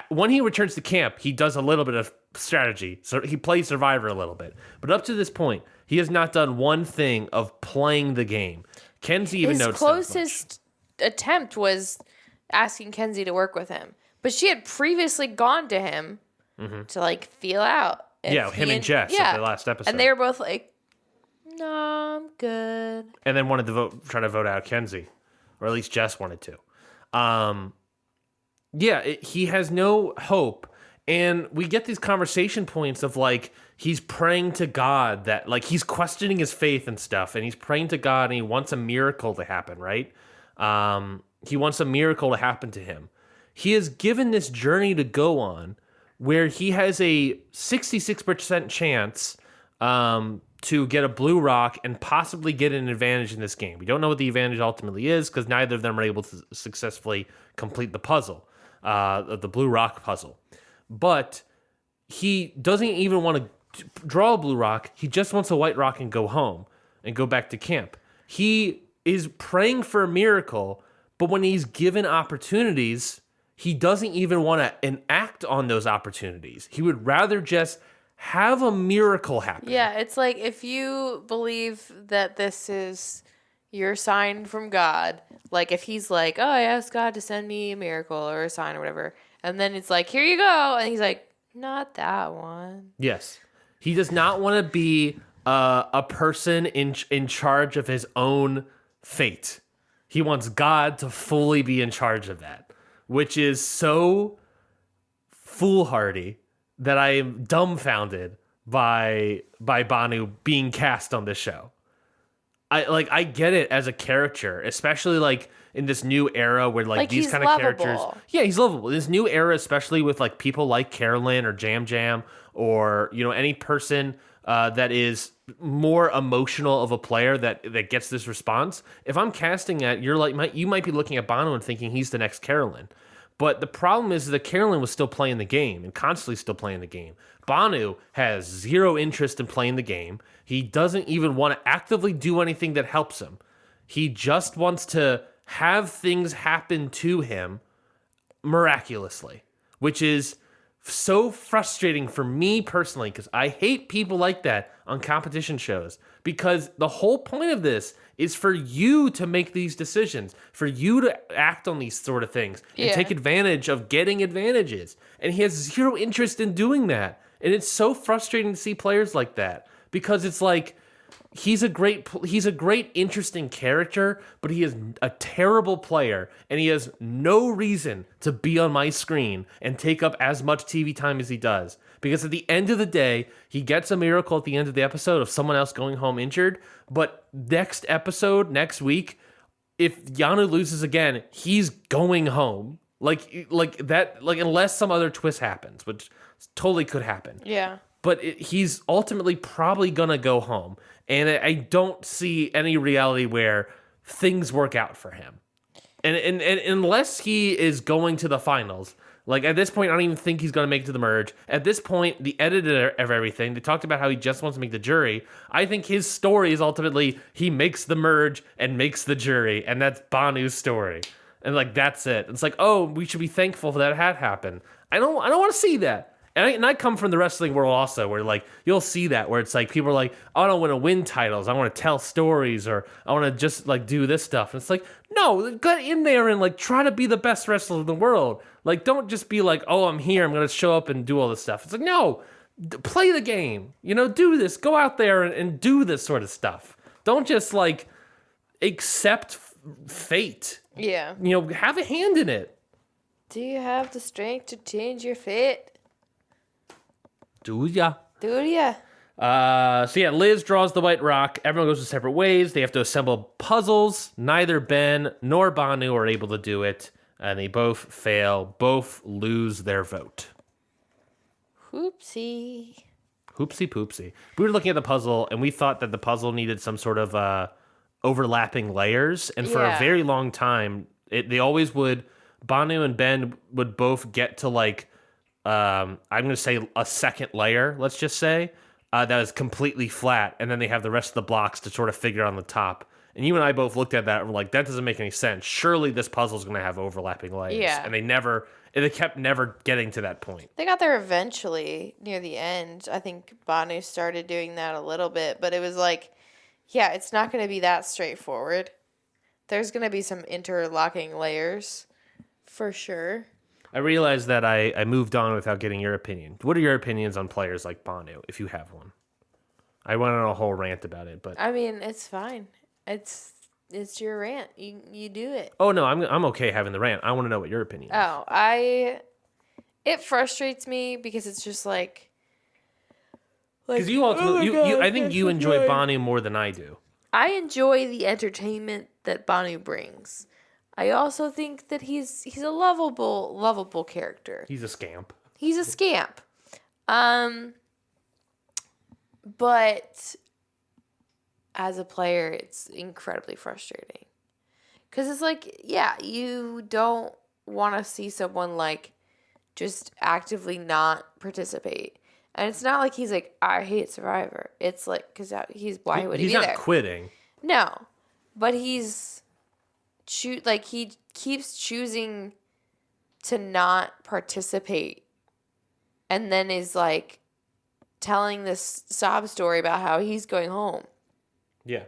When he returns to camp, he does a little bit of strategy. So he plays Survivor a little bit. But up to this point, he has not done one thing of playing the game. Kenzie even noticed that. His closest attempt was asking Kenzie to work with him. But she had previously gone to him to, like, feel out. Yeah, him and Jess at the last episode. And they were both like, no, I'm good. And then wanted to try to vote out Kenzie. Or at least Jess wanted to. He has no hope. And we get these conversation points of, like, he's praying to God that, like, he's questioning his faith and stuff. And he's praying to God and he wants a miracle to happen, right? He wants a miracle to happen to him. He is given this journey to go on where he has a 66% chance to get a blue rock and possibly get an advantage in this game. We don't know what the advantage ultimately is because neither of them are able to successfully complete the puzzle, the blue rock puzzle. But he doesn't even want to draw a blue rock. He just wants a white rock and go home and go back to camp. He is praying for a miracle, but when he's given opportunities, he doesn't even want to enact on those opportunities. He would rather just have a miracle happen. Yeah, it's like if you believe that this is your sign from God, like if he's like, oh, I asked God to send me a miracle or a sign or whatever, and then it's like, here you go, and he's like, not that one. Yes. He does not want to be a person in charge of his own fate. He wants God to fully be in charge of that, which is so foolhardy that I am dumbfounded by Bhanu being cast on this show. I get it as a character, especially like in this new era where like these kind of characters. Yeah, he's lovable. This new era, especially with like people like Carolyn or Jam Jam or any person that is more emotional of a player that gets this response. If I'm casting that, you might be looking at Bhanu and thinking he's the next Carolyn. But the problem is that Carolyn was still playing the game and constantly still playing the game. Bhanu has zero interest in playing the game. He doesn't even want to actively do anything that helps him. He just wants to have things happen to him miraculously, which is so frustrating for me personally because I hate people like that on competition shows because the whole point of this is for you to make these decisions, for you to act on these sort of things and take advantage of getting advantages. And he has zero interest in doing that. And it's so frustrating to see players like that because it's like he's a great, interesting character, but he is a terrible player, and he has no reason to be on my screen and take up as much TV time as he does. Because at the end of the day, he gets a miracle at the end of the episode of someone else going home injured, but next week, if Yanu loses again, he's going home. Like that, unless some other twist happens, which totally could happen. Yeah. But he's ultimately probably gonna go home. And I don't see any reality where things work out for him. And unless he is going to the finals, like at this point, I don't even think he's going to make it to the merge. At this point, the editor of everything, they talked about how he just wants to make the jury. I think his story is ultimately he makes the merge and makes the jury. And that's Bhanu's story. And like, that's it. It's like, oh, we should be thankful for that had happened. I don't want to see that. And I come from the wrestling world also, where like you'll see that where it's like people are like, oh, I don't want to win titles, I want to tell stories, or I want to just like do this stuff. And it's like, no, get in there and like try to be the best wrestler in the world. Like, don't just be like, oh, I'm here, I'm gonna show up and do all this stuff. It's like, no, play the game. Do this. Go out there and do this sort of stuff. Don't just like accept fate. Yeah. Have a hand in it. Do you have the strength to change your fate? Do ya? Do ya? So yeah, Liz draws the white rock. Everyone goes to separate ways. They have to assemble puzzles. Neither Ben nor Bhanu are able to do it, and they both fail. Both lose their vote. Whoopsie. Hoopsie poopsie. We were looking at the puzzle, and we thought that the puzzle needed some sort of overlapping layers. And for a very long time, they always would. Bhanu and Ben would both get to like. I'm going to say a second layer, let's just say, that is completely flat, and then they have the rest of the blocks to sort of figure on the top. And you and I both looked at that and were like, that doesn't make any sense. Surely this puzzle is going to have overlapping layers. Yeah. And they kept never getting to that point. They got there eventually, near the end. I think Bhanu started doing that a little bit, but it was like, yeah, it's not going to be that straightforward. There's going to be some interlocking layers, for sure. I realized that I moved on without getting your opinion. What are your opinions on players like Bhanu, if you have one? I went on a whole rant about it, but I mean, it's fine. It's your rant. You do it. Oh no, I'm okay having the rant. I want to know what your opinion is. Oh, it frustrates me because it's just like because you ultimately I think you enjoy Bhanu more than I do. I enjoy the entertainment that Bhanu brings. I also think that he's a lovable character. He's a scamp. He's a scamp. But as a player, it's incredibly frustrating. Because it's like, yeah, you don't want to see someone like just actively not participate. And it's not like he's like, I hate Survivor. It's like, because why would he be there? He's not quitting. No. But he keeps choosing to not participate and then is like telling this sob story about how he's going home. Yeah.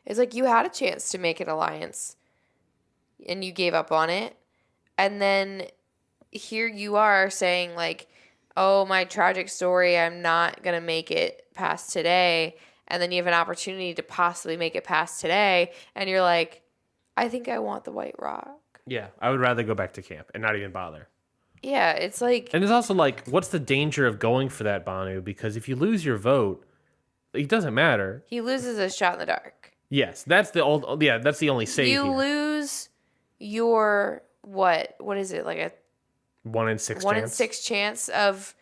It's like you had a chance to make an alliance and you gave up on it. And then here you are saying like, oh, my tragic story, I'm not going to make it past today. And then you have an opportunity to possibly make it past today. And you're like, I think I want the White Rock. Yeah, I would rather go back to camp and not even bother. Yeah, it's like... And it's also like, what's the danger of going for that, Bhanu? Because if you lose your vote, it doesn't matter. He loses a shot in the dark. Yes, that's the only save you here. Lose your, what is it, like a... 1 in 6 1 chance? in 6 chance of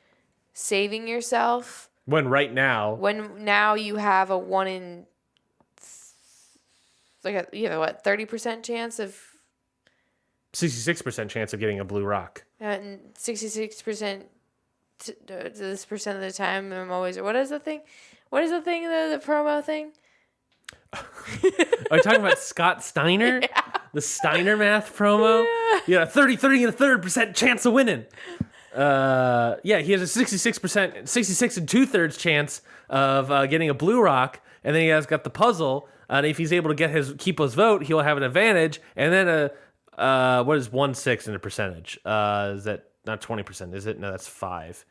saving yourself. When right now... When now you have a 1 in... Like you have a, 30% chance of... 66% chance of getting a blue rock. And 66% this percent of the time I'm always... What is the thing? The promo thing? Are you talking about Scott Steiner? Yeah. The Steiner math promo? Yeah, 30 and a third % chance of winning. Yeah, he has a 66% and 2/3 chance of getting a blue rock, and then he has got the puzzle, and if he's able to keep his vote, he'll have an advantage, and then what is 1/6 in a percentage? Is that not 20%, is it? No, that's 5.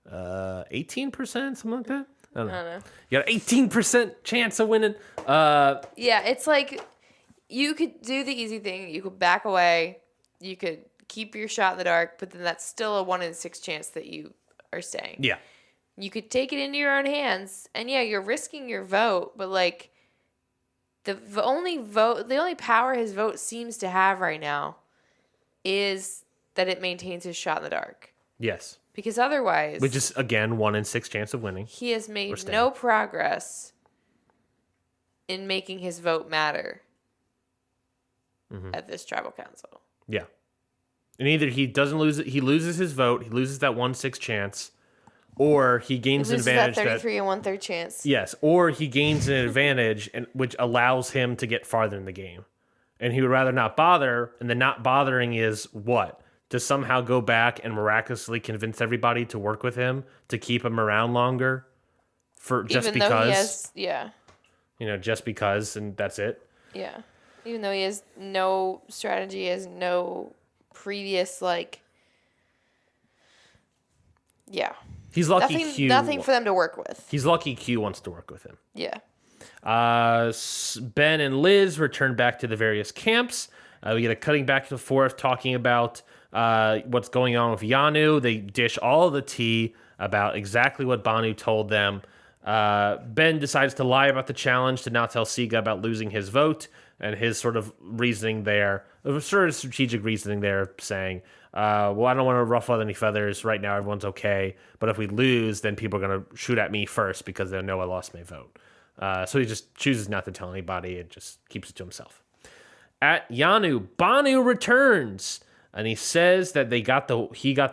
18%, something like that? I don't know. You got an 18% chance of winning. Yeah, it's like you could do the easy thing. You could back away. You could keep your shot in the dark, but then that's still a 1 in 6 chance that you are staying. Yeah. You could take it into your own hands, and yeah, you're risking your vote, but like the only power his vote seems to have right now is that it maintains his shot in the dark. Yes. Because otherwise... Which is, again, 1 in 6 chance of winning. He has made no progress in making his vote matter at this tribal council. Yeah. And either he doesn't lose it, he loses his vote, he loses that 1/6 chance, or he gains an advantage. That 33 and 1/3 chance. Yes, or he gains an advantage, which allows him to get farther in the game. And he would rather not bother, and the not bothering is what? To somehow go back and miraculously convince everybody to work with him to keep him around longer, just Even because. Though he has, yeah. Just because, and that's it. Yeah, even though he has no strategy, has no previous yeah. He's lucky Q. Nothing for them to work with. He's lucky Q wants to work with him. Yeah. Ben and Liz return back to the various camps. We get a cutting back and forth talking about what's going on with Yanu. They dish all the tea about exactly what Bhanu told them. Ben decides to lie about the challenge to not tell Siga about losing his vote, and his sort of reasoning there, sort of strategic reasoning there, saying, well, I don't want to ruffle any feathers. Right now, everyone's okay. But if we lose, then people are going to shoot at me first because they know I lost my vote. So he just chooses not to tell anybody and just keeps it to himself. At Yanu, Bhanu returns, and he says that he got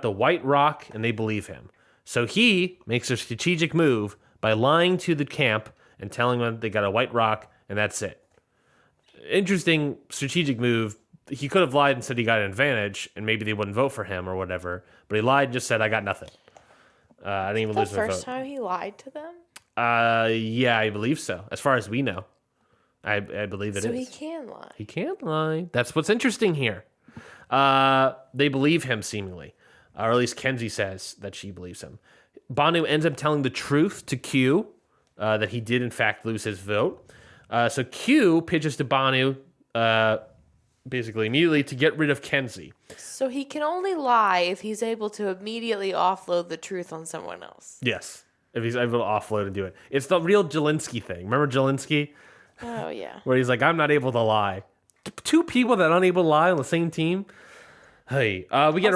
the white rock, and they believe him. So he makes a strategic move by lying to the camp and telling them they got a white rock, and that's it. Interesting strategic move. He could have lied and said he got an advantage, and maybe they wouldn't vote for him or whatever. But he lied and just said, I got nothing. I didn't even lose my vote. The first time he lied to them? Yeah, I believe so. As far as we know. I believe it is. So he can lie. He can't lie. That's what's interesting here. They believe him, seemingly. Or at least Kenzie says that she believes him. Bhanu ends up telling the truth to Q, that he did, in fact, lose his vote. So Q pitches to Bhanu, basically immediately, to get rid of Kenzie. So he can only lie if he's able to immediately offload the truth on someone else. Yes, if he's able to offload and do it. It's the real Jelinski thing. Remember Jelinski? Oh, yeah. Where he's like, I'm not able to lie. Two people that are unable to lie on the same team? Hey, we get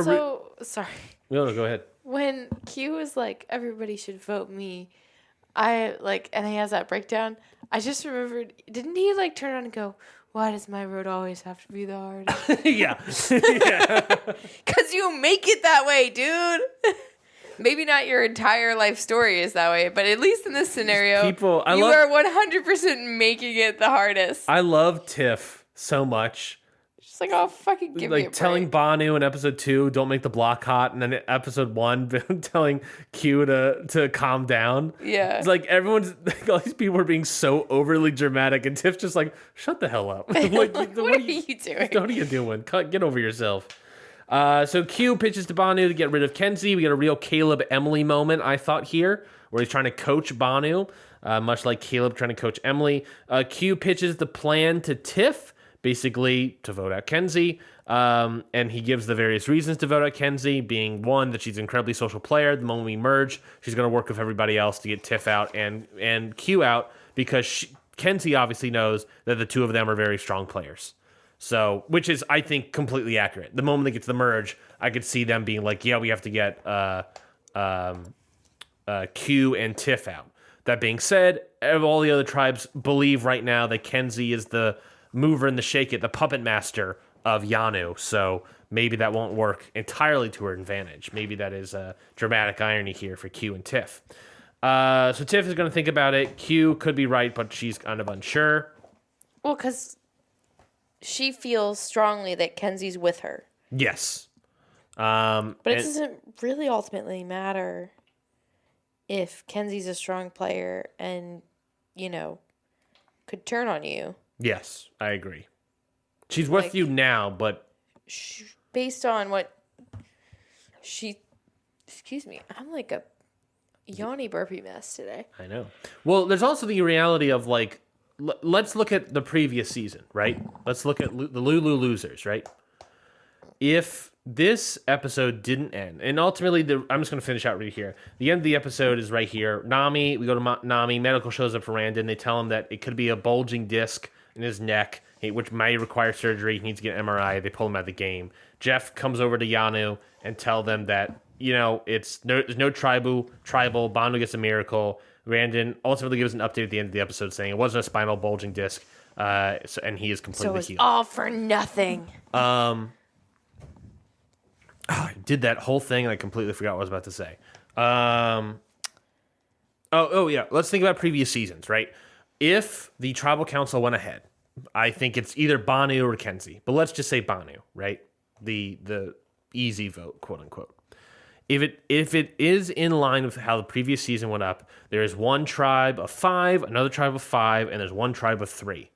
sorry. No, go ahead. When Q was like, everybody should vote me, and he has that breakdown, I just remembered, didn't he turn around and go, why does my road always have to be the hardest? Yeah. Yeah. Because you make it that way, dude. Maybe not your entire life story is that way, but at least in this scenario, you are 100% making it the hardest. I love Tiff so much. She's like, oh, fucking give me a Like telling break. Bhanu in episode 2, don't make the block hot, and then in episode 1, telling Q to calm down. Yeah. It's like everyone's like, all these people are being so overly dramatic, and Tiff's just like, shut the hell up. Like, what are you doing? What are you doing? Get over yourself. So Q pitches to Bhanu to get rid of Kenzie. We get a real Caleb Emily moment, I thought, here, where he's trying to coach Bhanu, much like Caleb trying to coach Emily. Q pitches the plan to Tiff, basically to vote out Kenzie. And he gives the various reasons to vote out Kenzie, being one, that she's an incredibly social player. The moment we merge, she's going to work with everybody else to get Tiff out and Q out, because Kenzie obviously knows that the two of them are very strong players. So, which is, I think, completely accurate. The moment they get to the merge, I could see them being like, yeah, we have to get Q and Tiff out. That being said, all the other tribes believe right now that Kenzie is the mover and the shake it, the puppet master of Yanu. So maybe that won't work entirely to her advantage. Maybe that is a dramatic irony here for Q and Tiff. So Tiff is going to think about it. Q could be right, but she's kind of unsure. Well, because she feels strongly that Kenzie's with her. Yes. But it doesn't really ultimately matter if Kenzie's a strong player and, could turn on you. Yes, I agree. She's with you now, but based on what excuse me, I'm like a yawny burpee mess today. I know. Well, there's also the reality of like, let's look at the previous season, right? Let's look at the Lulu losers, right? If this episode didn't end, and ultimately, I'm just going to finish out right here. The end of the episode is right here. Nami, we go to Nami. Medical shows up for Randon. They tell him that it could be a bulging disc in his neck, which might require surgery. He needs to get an MRI. They pull him out of the game. Jeff comes over to Yanu and tell them that, there's no tribal. Bhanu gets a miracle. Randon ultimately gives an update at the end of the episode saying it wasn't a spinal bulging disc, and he is completely healed. All for nothing. I did that whole thing and I completely forgot what I was about to say. Yeah. Let's think about previous seasons, right? If the tribal council went ahead, I think it's either Bhanu or Kenzie, but let's just say Bhanu, right? The easy vote, quote unquote. If it is in line with how the previous season went up, there is one tribe of 5, another tribe of 5, and there's one tribe of 3.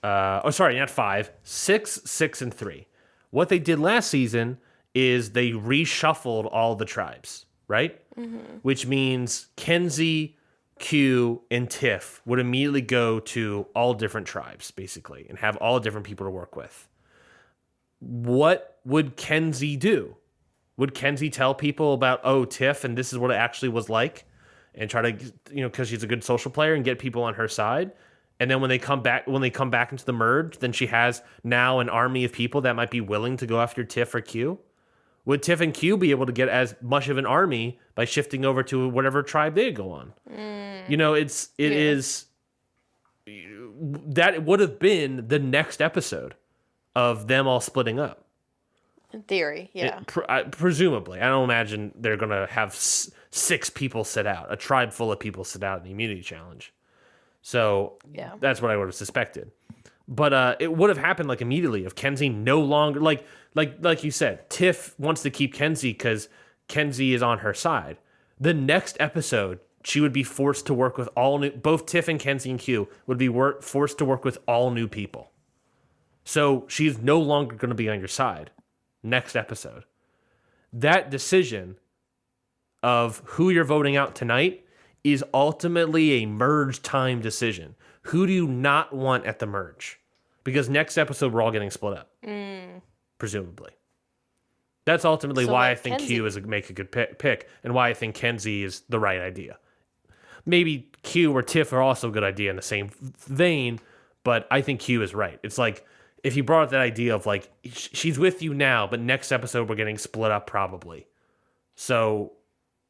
Not 5, 6, 6, and 3. What they did last season is they reshuffled all the tribes, right? Mm-hmm. Which means Kenzie, Q, and Tiff would immediately go to all different tribes, basically, and have all different people to work with. What would Kenzie do? Would Kenzie tell people about, Tiff, and this is what it actually was like, and try to, because she's a good social player, and get people on her side? And then when they come back into the merge, then she has now an army of people that might be willing to go after Tiff or Q? Would Tiff and Q be able to get as much of an army by shifting over to whatever tribe they go on? It is that would have been the next episode of them all splitting up. In theory, yeah. Presumably. I don't imagine they're going to have 6 people sit out, a tribe full of people sit out in the immunity challenge. So that's what I would have suspected. But it would have happened like immediately if Kenzie no longer, like you said, Tiff wants to keep Kenzie because Kenzie is on her side. The next episode, she would be forced to work with both Tiff and Kenzie and Q would be forced to work with all new people. So she's no longer going to be on your side. Next episode. That decision of who you're voting out tonight is ultimately a merge time decision. Who do you not want at the merge? Because next episode we're all getting split up. Presumably. That's ultimately why I think Kenzie. Q is make a good pick and why I think Kenzie is the right idea. Maybe Q or Tiff are also a good idea in the same vein, but I think Q is right. It's like if you brought up that idea of like, she's with you now, but next episode we're getting split up probably. So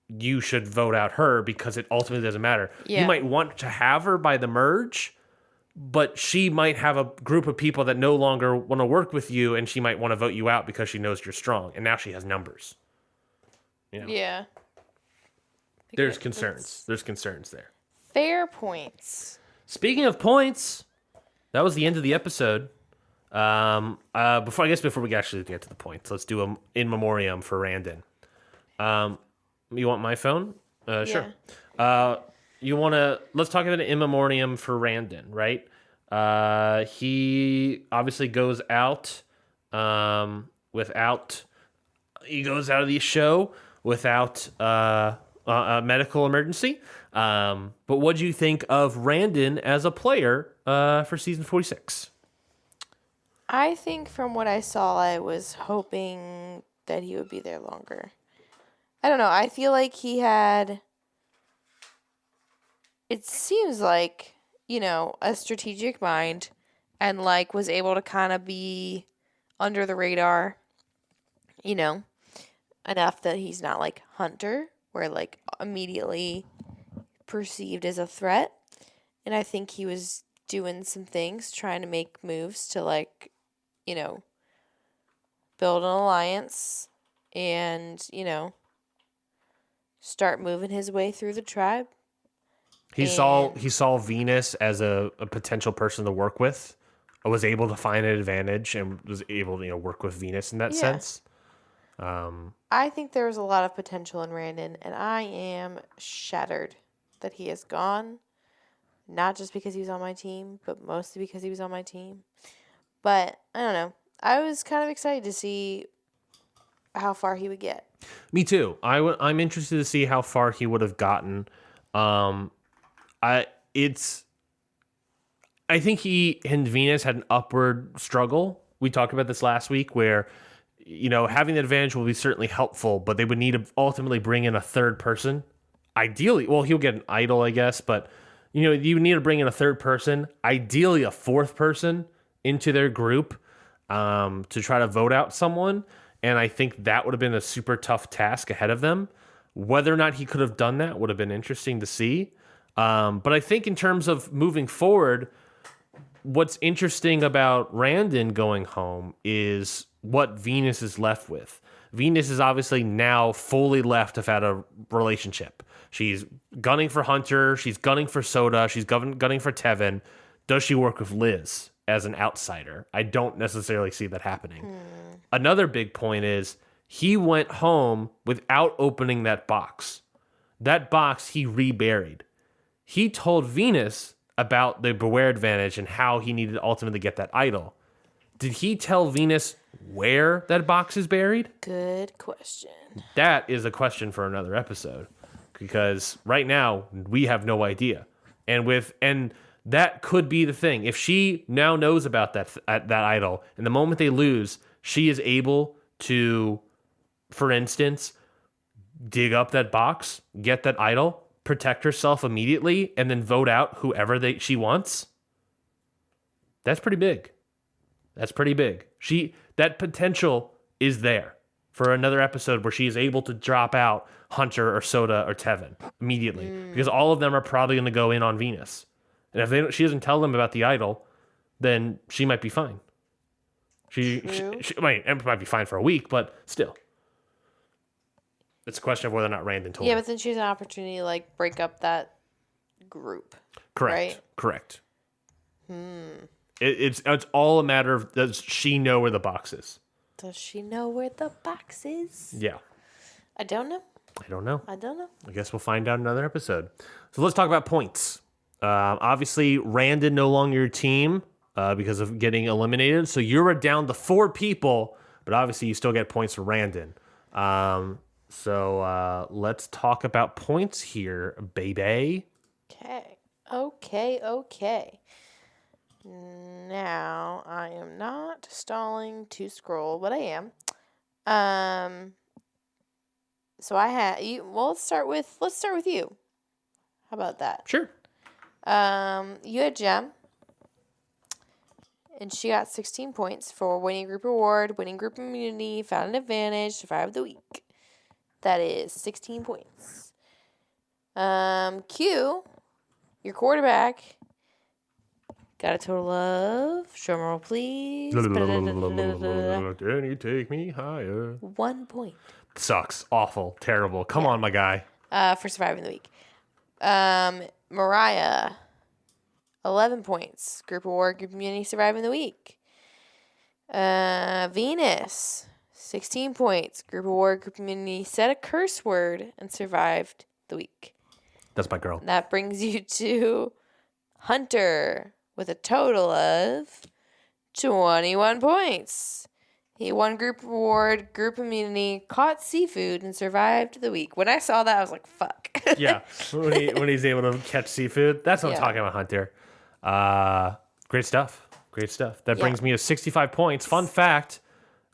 you should vote out her because it ultimately doesn't matter. Yeah. You might want to have her by the merge, but she might have a group of people that no longer want to work with you, and she might want to vote you out because she knows you're strong, and now she has numbers. Yeah. There's concerns. There's concerns there. Fair points. Speaking of points, that was the end of the episode. Before we actually get to the points, let's do a in memoriam for Randon. You want my phone? Sure. Let's talk about an in memoriam for Randon, right? He obviously goes out he goes out of the show without a medical emergency. But what do you think of Randon as a player for season 46? I think from what I saw, I was hoping that he would be there longer. I don't know. I feel like he had, it seems like, a strategic mind and like was able to kind of be under the radar, enough that he's not like Hunter, where like immediately perceived as a threat. And I think he was doing some things, trying to make moves to like, build an alliance and, start moving his way through the tribe. He saw Venus as a potential person to work with. I was able to find an advantage and was able to work with Venus in that sense. I think there was a lot of potential in Randon, and I am shattered that he is gone. Not just because he was on my team, but mostly because he was on my team. But I don't know. I was kind of excited to see how far he would get. Me too. I'm interested to see how far he would have gotten. I think he and Venus had an upward struggle. We talked about this last week where, having the advantage will be certainly helpful, but they would need to ultimately bring in a third person. Ideally, well, he'll get an idol, I guess, but you need to bring in a third person, ideally a fourth person into their group to try to vote out someone. And I think that would have been a super tough task ahead of them. Whether or not he could have done that would have been interesting to see. But I think in terms of moving forward, what's interesting about Randon going home is what Venus is left with. Venus is obviously now fully left without a relationship. She's gunning for Hunter. She's gunning for Soda. She's gunning for Tevin. Does she work with Liz as an outsider? I don't necessarily see that happening. Another big point is he went home without opening that box. That box he reburied. He told Venus about the Beware advantage and how he needed to ultimately get that idol. Did he tell Venus where that box is buried? Good question. That is a question for another episode, because right now we have no idea. And that could be the thing. If she now knows about that idol, and the moment they lose, she is able to, for instance, dig up that box, get that idol, protect herself immediately, and then vote out whoever she wants. That's pretty big. That potential is there for another episode where she is able to drop out Hunter or Soda or Tevin immediately, because all of them are probably going to go in on Venus. And if she doesn't tell them about the idol, then she might be fine. She might be fine for a week, but still. It's a question of whether or not Randon told her. Yeah, but then she has an opportunity to like break up that group. Correct. Right? Correct. It's all a matter of, does she know where the box is? Does she know where the box is? Yeah. I don't know. I don't know. I guess we'll find out in another episode. So let's talk about points. Obviously, Randon no longer your team because of getting eliminated. So you're down to 4 people, but obviously you still get points for Randon. So let's talk about points here, baby. Okay. Now I am not stalling to scroll, but I am. So I had you. Well, let's start with you. How about that? Sure. You had Jem, and she got 16 points for winning group reward, winning group immunity, found an advantage, survive the week. That is 16 points. Q, your quarterback, got a total of, drumroll please. Can you take me higher? 1 point. Sucks. Awful. Terrible. Come on, my guy. For surviving the week. Mariah, 11 points. Group award, group immunity, surviving the week. Venus, 16 points. Group award, group immunity, said a curse word, and survived the week. That's my girl. That brings you to Hunter with a total of 21 points. He won group award, group immunity, caught seafood, and survived the week. When I saw that, I was like, fuck. Yeah, when he's able to catch seafood. That's what I'm talking about, Hunter. Great stuff. Great stuff. That brings me to 65 points. Fun fact,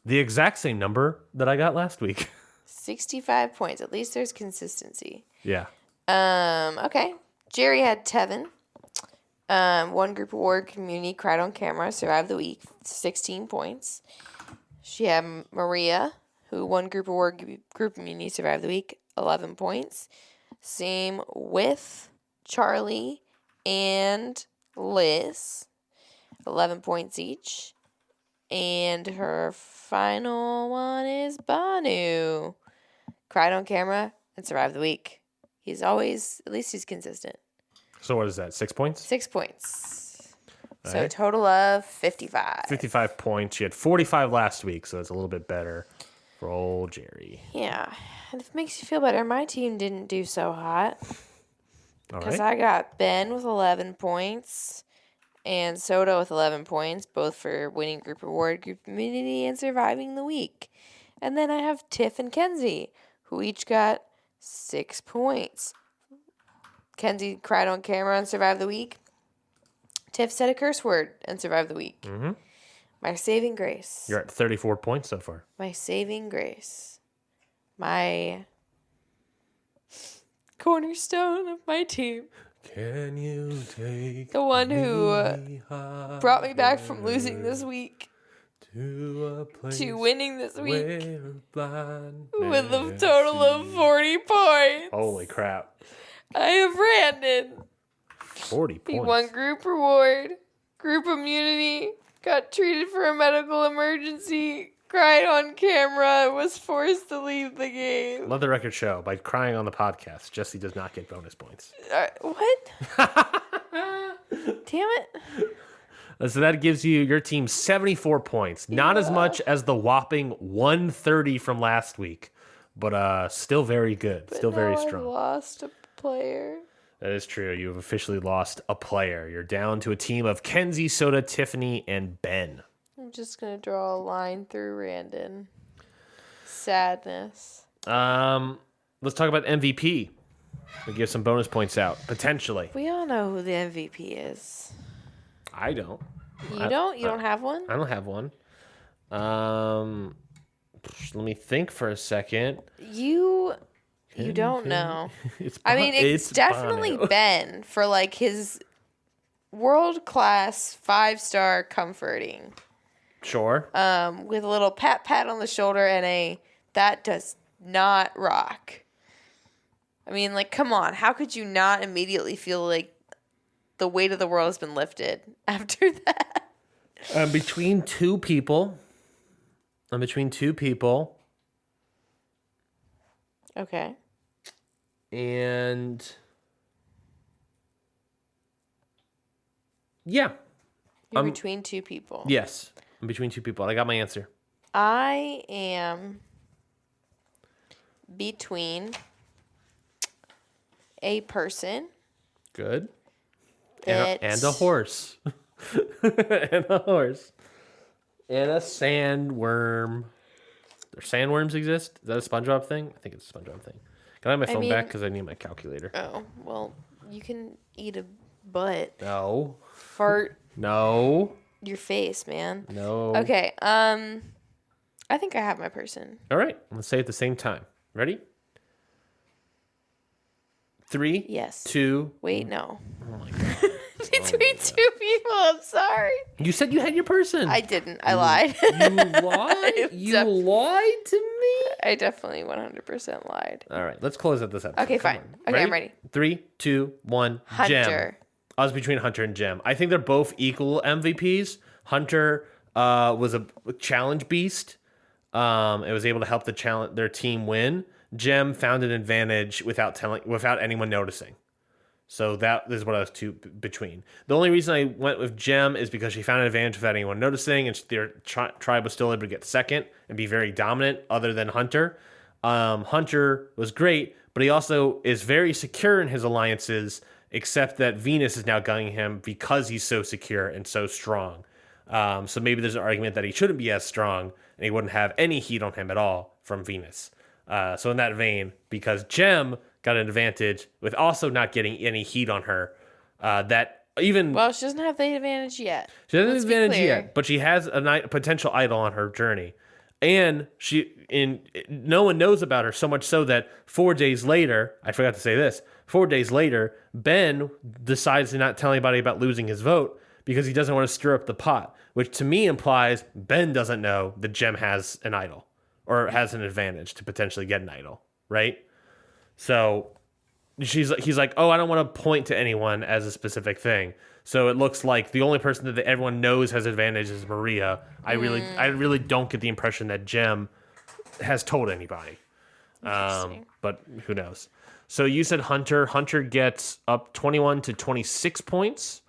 the exact same number that I got last week. 65 points. At least there's consistency. Yeah. Okay. Jerry had Tevin. One group award, community, cried on camera, survived the week, 16 points. She had Maria, who won group award, group immunity, survived the week, 11 points. Same with Charlie and Liz, 11 points each. And her final one is Bhanu. Cried on camera and survived the week. He's always, at least he's consistent. So what is that, 6 points? 6 points. All So a right. total of 55. 55 points. She had 45 last week, so it's a little bit better for old Jerry. Yeah. And if it makes you feel better, my team didn't do so hot. All Because right. I got Ben with 11 points and Soda with 11 points, both for winning group award, group immunity, and surviving the week. And then I have Tiff and Kenzie, who each got 6 points. Kenzie cried on camera and survived the week. Tiff said a curse word and survived the week. Mm-hmm. My saving grace. You're at 34 points so far. My saving grace. My cornerstone of my team. Can you take The one who me brought me back from losing this week to a place to winning this week where blind with a men total of see? 40 points. Holy crap. I have Brandon. 40 points. He won group reward, group immunity, got treated for a medical emergency, cried on camera, was forced to leave the game. Let the record show, by crying on the podcast, Jessie does not get bonus points. What? Damn it. So that gives you your team 74 points. Not as much as the whopping 130 from last week, but still very good. But still very now strong. I lost a player. That is true. You have officially lost a player. You're down to a team of Kenzie, Soda, Tiffany, and Ben. I'm just going to draw a line through Randon. Sadness. Let's talk about MVP. We'll give some bonus points out, potentially. We all know who the MVP is. I don't. You don't? You don't have one? I don't have one. Let me think for a second. You don't know. It's It's definitely Bhanu. Ben for like his world-class 5-star comforting. Sure. With a little pat on the shoulder and that does not rock. I mean, like, come on. How could you not immediately feel like the weight of the world has been lifted after that? I'm between two people. Okay. And yeah. You're between two people. Yes. I'm between two people. I got my answer. I am between a person Good. that And a horse. And a horse. And a sandworm. Do sandworms exist? Is that a SpongeBob thing? I think it's a SpongeBob thing. Can I have my phone back? Because I need my calculator. Oh, well, you can eat a butt. No. Fart No. your face, man. No. Okay, I think I have my person. All right. Let's say it at the same time. Ready? 3, Yes. 2. Wait, no. Oh my god. Between two people, I'm sorry. You said you had your person. I didn't. I lied. You lied? You lied to me? I definitely 100% lied. All right. Let's close out this episode. Okay, Come fine. on. Okay, I'm ready. 3, 2, 1. Hunter. Gem. I was between Hunter and Gem. I think they're both equal MVPs. Hunter was a challenge beast. It was able to help their team win. Gem found an advantage without anyone noticing. So that is what I was between. The only reason I went with Jem is because she found an advantage without anyone noticing, and their tribe was still able to get second and be very dominant, other than Hunter. Hunter was great, but he also is very secure in his alliances, except that Venus is now gunning him because he's so secure and so strong. So maybe there's an argument that he shouldn't be as strong, and he wouldn't have any heat on him at all from Venus. So in that vein, because Jem got an advantage with also not getting any heat on her, that even... Well, she doesn't have the advantage yet. She doesn't have the advantage yet, but she has a potential idol on her journey. And no one knows about her, so much so that 4 days later, I forgot to say this, 4 days later, Ben decides to not tell anybody about losing his vote because he doesn't want to stir up the pot, which to me implies Ben doesn't know that Jem has an idol or has an advantage to potentially get an idol, right? So he's like, oh, I don't want to point to anyone as a specific thing. So it looks like the only person that everyone knows has advantage is Maria. I really don't get the impression that Jem has told anybody. But who knows? So you said Hunter. Hunter gets up 21 to 26 points.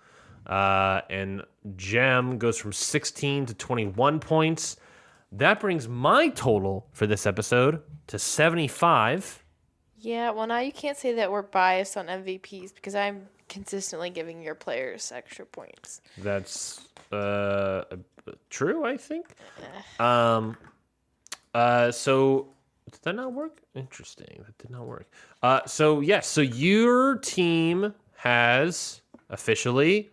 And Jem goes from 16 to 21 points. That brings my total for this episode to 75. Yeah, well, now you can't say that we're biased on MVPs because I'm consistently giving your players extra points. That's true, I think. So did that not work? Interesting. That did not work. So your team has officially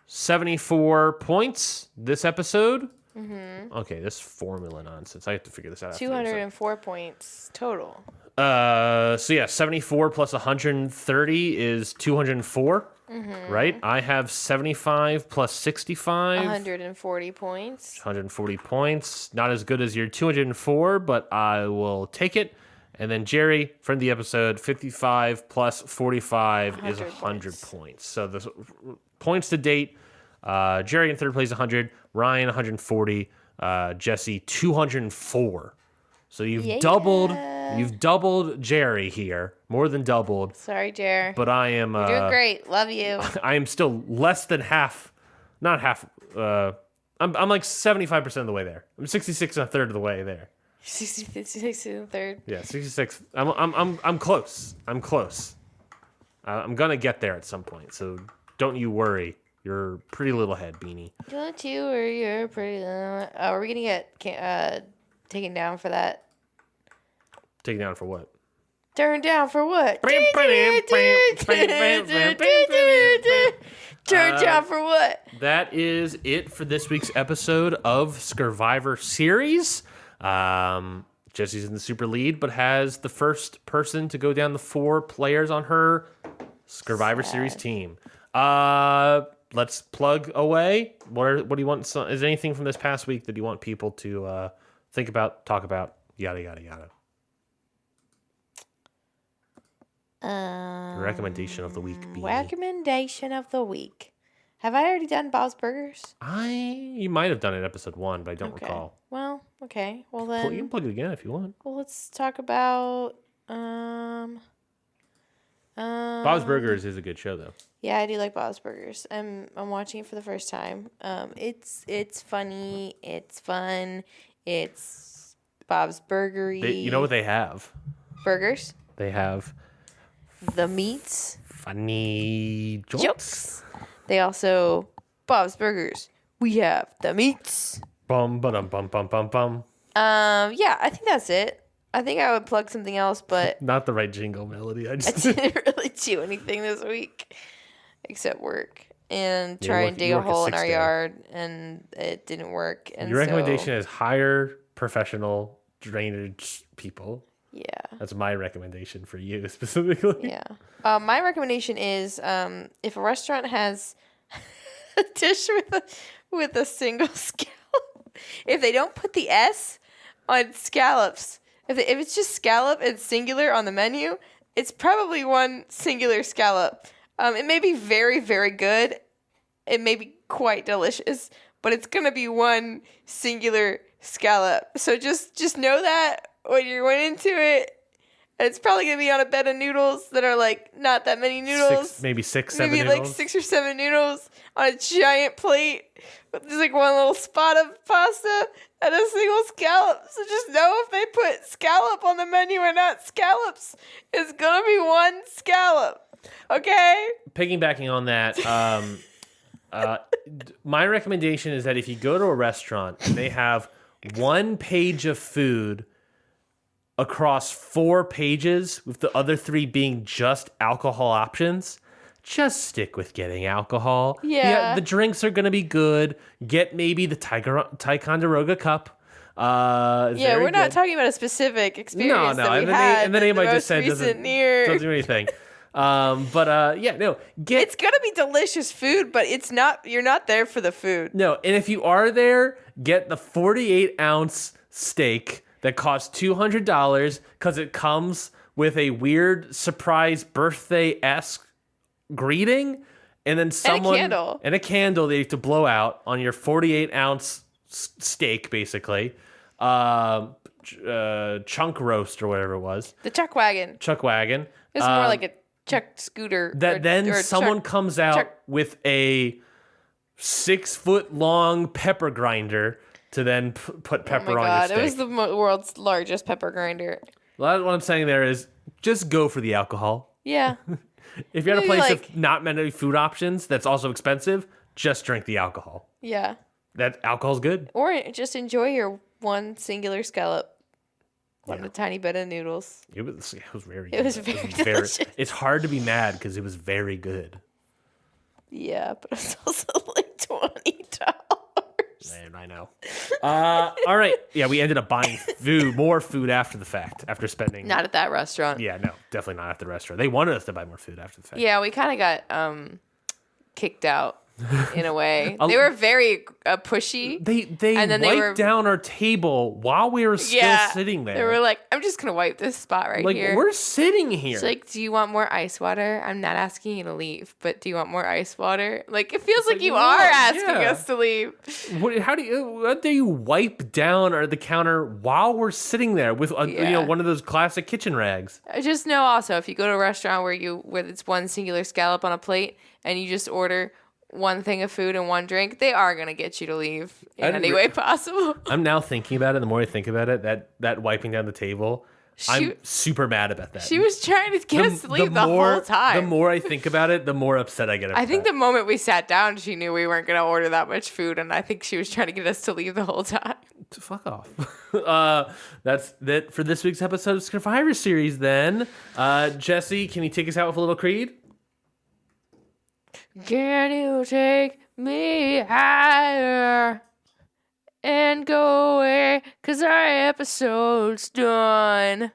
74 points this episode. Mm-hmm. Okay, this formula nonsense. I have to figure this out. 204 points total. 74 plus 130 is 204, right? I have 75 plus 65. 140 points. 140 points. Not as good as your 204, but I will take it. And then Jerry, from the episode, 55 plus 45 is 100 points. So the points to date, Jerry in third place 100, Ryan 140, Jessie 204. So you've doubled Jerry here, more than doubled. Sorry, Jer. But I am You're doing great. Love you. I am still less than half, not half. I'm like 75% of the way there. I'm 66 and a third of the way there. 66 and a third. Yeah, 66. I'm close. I'm close. I'm gonna get there at some point. So don't you worry. You're pretty little head, Beanie. Don't you worry. You're pretty little. Are we gonna get taken down for that? Taken down for what? Turned down for what? Turned down for what? That is it for this week's episode of Scurvivor series. Jessie's in the super lead, but has the first person to go down the 4 players on her Scurvivor series team. Let's plug away. What do you want? Is there anything from this past week that you want people to think about, talk about, yada yada yada? Recommendation of the week. Beanie. Recommendation of the week. Have I already done Bob's Burgers? You might have done it in episode 1, but I don't recall. Well, okay. Well then, you can plug it again if you want. Well, let's talk about Bob's Burgers is a good show, though. Yeah, I do like Bob's Burgers. I'm watching it for the first time. It's funny. It's fun. It's Bob's Burgery. You know what they have? Burgers. They have the meats. Funny jokes. They also Bob's Burgers. We have the meats. Bum bum bum bum bum bum. Yeah, I think that's it. I think I would plug something else, but not the right jingle melody. I didn't really do anything this week except work and try and dig a hole in our yard, and it didn't work. And your recommendation is hire professional drainage people. Yeah, that's my recommendation for you specifically. Yeah, my recommendation is if a restaurant has a dish with a single scallop, if they don't put the S on scallops. If it's just scallop and singular on the menu, it's probably one singular scallop. It may be very, very good. It may be quite delicious, but it's going to be one singular scallop. So just know that when you're going into it, And it's probably going to be on a bed of noodles that are like not that many noodles. Maybe seven maybe noodles. Like 6 or 7 noodles on a giant plate with just like one little spot of pasta and a single scallop. So just know if they put scallop on the menu or not scallops, it's going to be one scallop. Okay? Piggybacking on that, my recommendation is that if you go to a restaurant and they have one page of food across 4 pages with the other 3 being just alcohol options, just stick with getting alcohol. Yeah. The drinks are going to be good. Get maybe the Ticonderoga cup. We're not talking about a specific experience that we had. And the name I just said doesn't do anything. It's gonna be delicious food, but it's not. You're not there for the food. No, and if you are there, get the 48-ounce steak that costs $200 because it comes with a weird surprise birthday-esque greeting, and then and a candle that you have to blow out on your 48-ounce steak, basically, chunk roast or whatever it was. The chuck wagon. It's more like a chuck scooter. Someone comes out with a 6-foot-long pepper grinder to then put pepper on your steak. It was the world's largest pepper grinder. Well, what I'm saying there is just go for the alcohol. Yeah. If you're at a place with not many food options that's also expensive, just drink the alcohol. Yeah. That alcohol's good. Or just enjoy your one singular scallop on a tiny bit of noodles. It was very good. It was very delicious. It's hard to be mad because it was very good. Yeah, but it's also like $20. Man, I know. All right. Yeah, we ended up buying more food after the fact, after spending. Not at that restaurant. Yeah, no, definitely not at the restaurant. They wanted us to buy more food after the fact. Yeah, we kind of got kicked out in a way. They were very pushy. They wiped down our table while we were still sitting there. They were like, I'm just going to wipe this spot right here. Like, we're sitting here. She's like, do you want more ice water? I'm not asking you to leave, but do you want more ice water? Like, it feels like you are asking us to leave. How do you wipe down the counter while we're sitting there with one of those classic kitchen rags? I just know also, if you go to a restaurant where it's one singular scallop on a plate and you just order one thing of food and one drink, they are going to get you to leave in any way possible. I'm now thinking about it. The more I think about it, that wiping down the table, I'm super mad about that. She was trying to get us to leave the whole time. The more I think about it, the more upset I get about it. I think the moment we sat down, she knew we weren't going to order that much food, and I think she was trying to get us to leave the whole time. Fuck off. That's that for this week's episode of Scurvivor series then. Jessie, can you take us out with a little Creed? Can you take me higher and go away? 'Cause our episode's done.